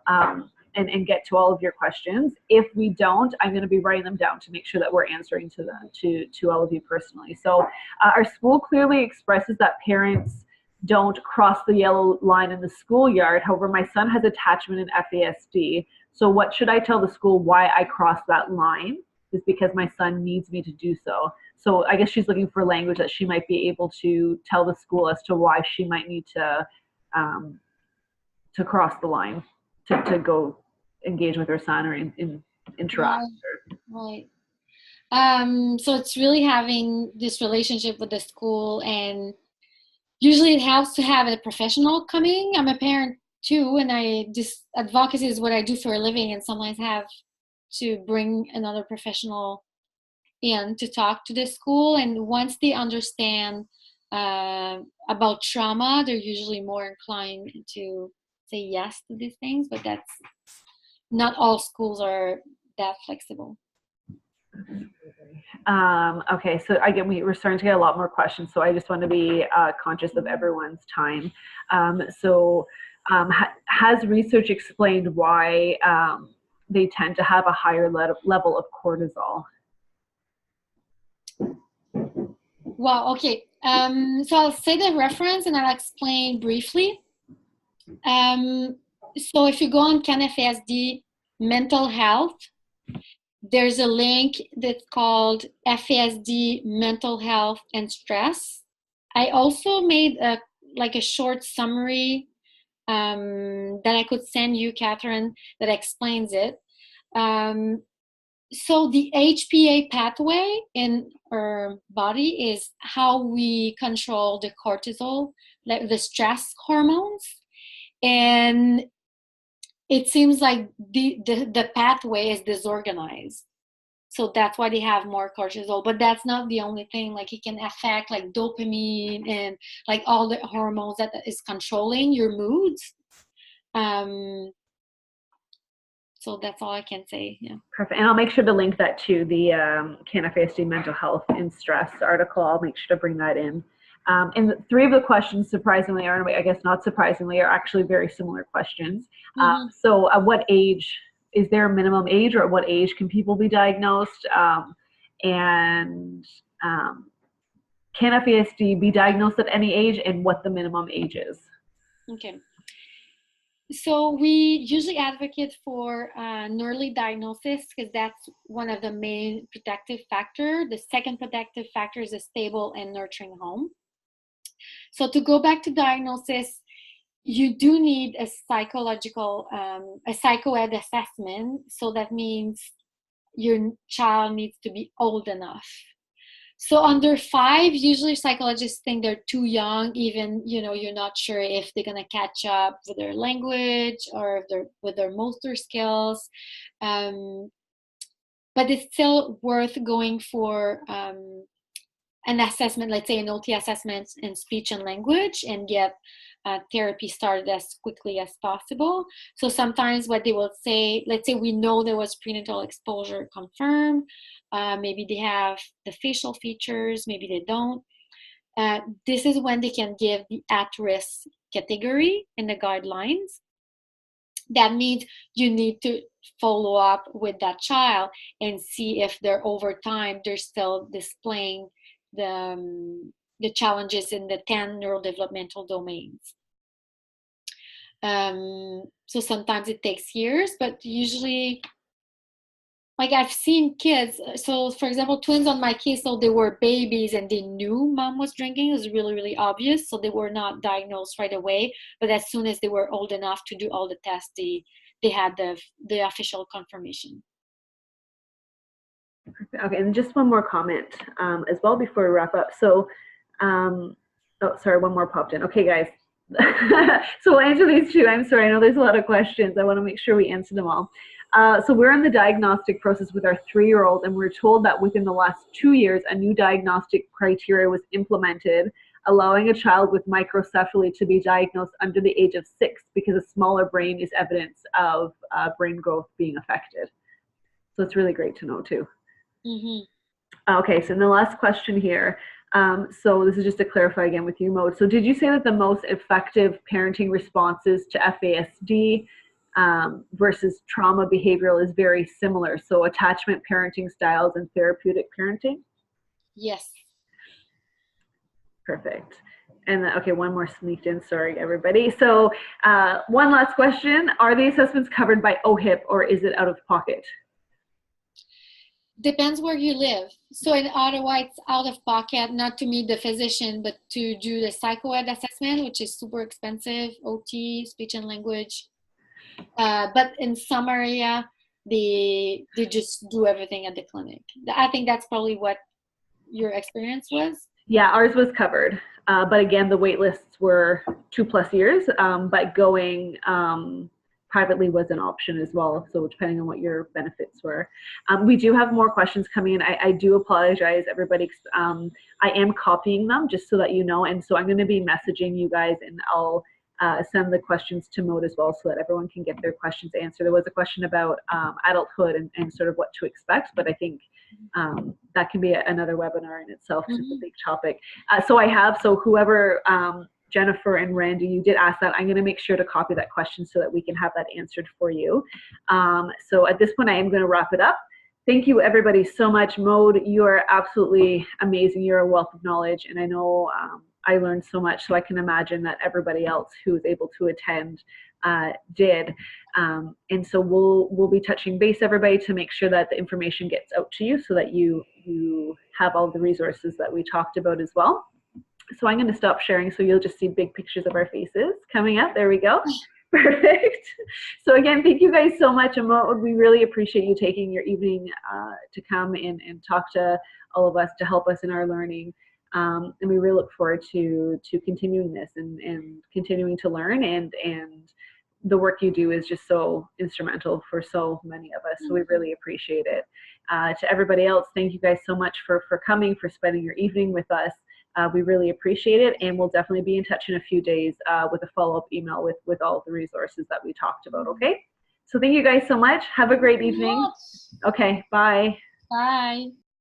and get to all of your questions. If we don't, I'm going to be writing them down to make sure that we're answering to all of you personally. So our school clearly expresses that parents don't cross the yellow line in the schoolyard. However, my son has attachment in FASD. So what should I tell the school why I crossed that line? Is because my son needs me to do so. So I guess she's looking for language that she might be able to tell the school as to why she might need to cross the line to go engage with her son or interact. Right. So it's really having this relationship with the school, and usually it helps to have a professional coming. I'm a parent too, and this advocacy is what I do for a living, and sometimes have to bring another professional in to talk to the school. And once they understand about trauma, they're usually more inclined to say yes to these things, but that's not all schools are that flexible. Okay, so again, we're starting to get a lot more questions, so I just want to be conscious of everyone's time. Has research explained why they tend to have a higher level of cortisol? Well, okay. So I'll say the reference and I'll explain briefly. So if you go on CanFASD mental health, there's a link that's called FASD mental health and stress. I also made a short summary that I could send you, Kathryn, that explains it. So the HPA pathway in our body is how we control the cortisol, like the stress hormones. And it seems like the pathway is disorganized. So that's why they have more cortisol. But that's not the only thing. Like it can affect like dopamine and like all the hormones that is controlling your moods. So that's all I can say. Yeah. Perfect. And I'll make sure to link that to the CanFASD mental health and stress article. I'll make sure to bring that in. And three of the questions, surprisingly, or I guess not surprisingly, are actually very similar questions. So at what age, is there a minimum age, or at what age can people be diagnosed? And can FASD be diagnosed at any age, and what the minimum age is? Okay. So we usually advocate for an early diagnosis because that's one of the main protective factors. The second protective factor is a stable and nurturing home. So to go back to diagnosis, you do need a psychological, a psychoed assessment. So that means your child needs to be old enough. So under 5, usually psychologists think they're too young, even, you're not sure if they're gonna catch up with their language or if they're with their motor skills. But it's still worth going for an assessment, let's say an OT assessment in speech and language, and get therapy started as quickly as possible. So sometimes what they will say, let's say we know there was prenatal exposure confirmed, maybe they have the facial features, maybe they don't. This is when they can give the at-risk category in the guidelines. That means you need to follow up with that child and see if they're over time, they're still displaying the challenges in the 10 neurodevelopmental domains. So sometimes it takes years, but usually, like I've seen kids, so for example, twins on my case, so they were babies and they knew mom was drinking. It was really, really obvious. So they were not diagnosed right away, but as soon as they were old enough to do all the tests, they had the official confirmation. Okay, and just one more comment as well before we wrap up. So, oh, sorry, one more popped in. Okay, guys. So we'll answer these two. I'm sorry, I know there's a lot of questions. I want to make sure we answer them all. So we're in the diagnostic process with our 3-year-old, and we're told that within the last 2 years, a new diagnostic criteria was implemented, allowing a child with microcephaly to be diagnosed under the age of 6 because a smaller brain is evidence of brain growth being affected. So it's really great to know too. Okay, so the last question here. So this is just to clarify again with you, Maude. So did you say that the most effective parenting responses to FASD versus trauma behavioral is very similar? So attachment parenting styles and therapeutic parenting? Yes. Perfect. And okay, one more sneaked in, sorry everybody. So one last question. Are the assessments covered by OHIP or is it out of pocket? Depends where you live. So in Ottawa, it's out of pocket, not to meet the physician, but to do the psychoed assessment, which is super expensive, OT, speech and language. But in some area, they just do everything at the clinic. I think that's probably what your experience was. Yeah, ours was covered. But again, the wait lists were 2+ years, but going privately was an option as well, so depending on what your benefits were. We do have more questions coming in. I do apologize, everybody. I am copying them just so that you know, and so I'm going to be messaging you guys, and I'll send the questions to Maude as well so that everyone can get their questions answered. There was a question about adulthood and sort of what to expect, but I think that can be another webinar in itself because it's a big topic. So whoever, Jennifer and Randy, you did ask that. I'm going to make sure to copy that question so that we can have that answered for you. So at this point, I am going to wrap it up. Thank you, everybody, so much. Maude, you are absolutely amazing. You're a wealth of knowledge, and I know I learned so much, so I can imagine that everybody else who was able to attend did. And so we'll be touching base, everybody, to make sure that the information gets out to you so that you have all the resources that we talked about as well. So I'm going to stop sharing so you'll just see big pictures of our faces coming up. There we go. Perfect. So again, thank you guys so much. And we really appreciate you taking your evening to come and talk to all of us to help us in our learning. And we really look forward to continuing this and continuing to learn, and the work you do is just so instrumental for so many of us. So we really appreciate it. To everybody else, thank you guys so much for coming, for spending your evening with us. We really appreciate it, and we'll definitely be in touch in a few days with a follow-up email with all of the resources that we talked about, okay? So thank you guys so much. Have a great evening. Okay, bye. Bye.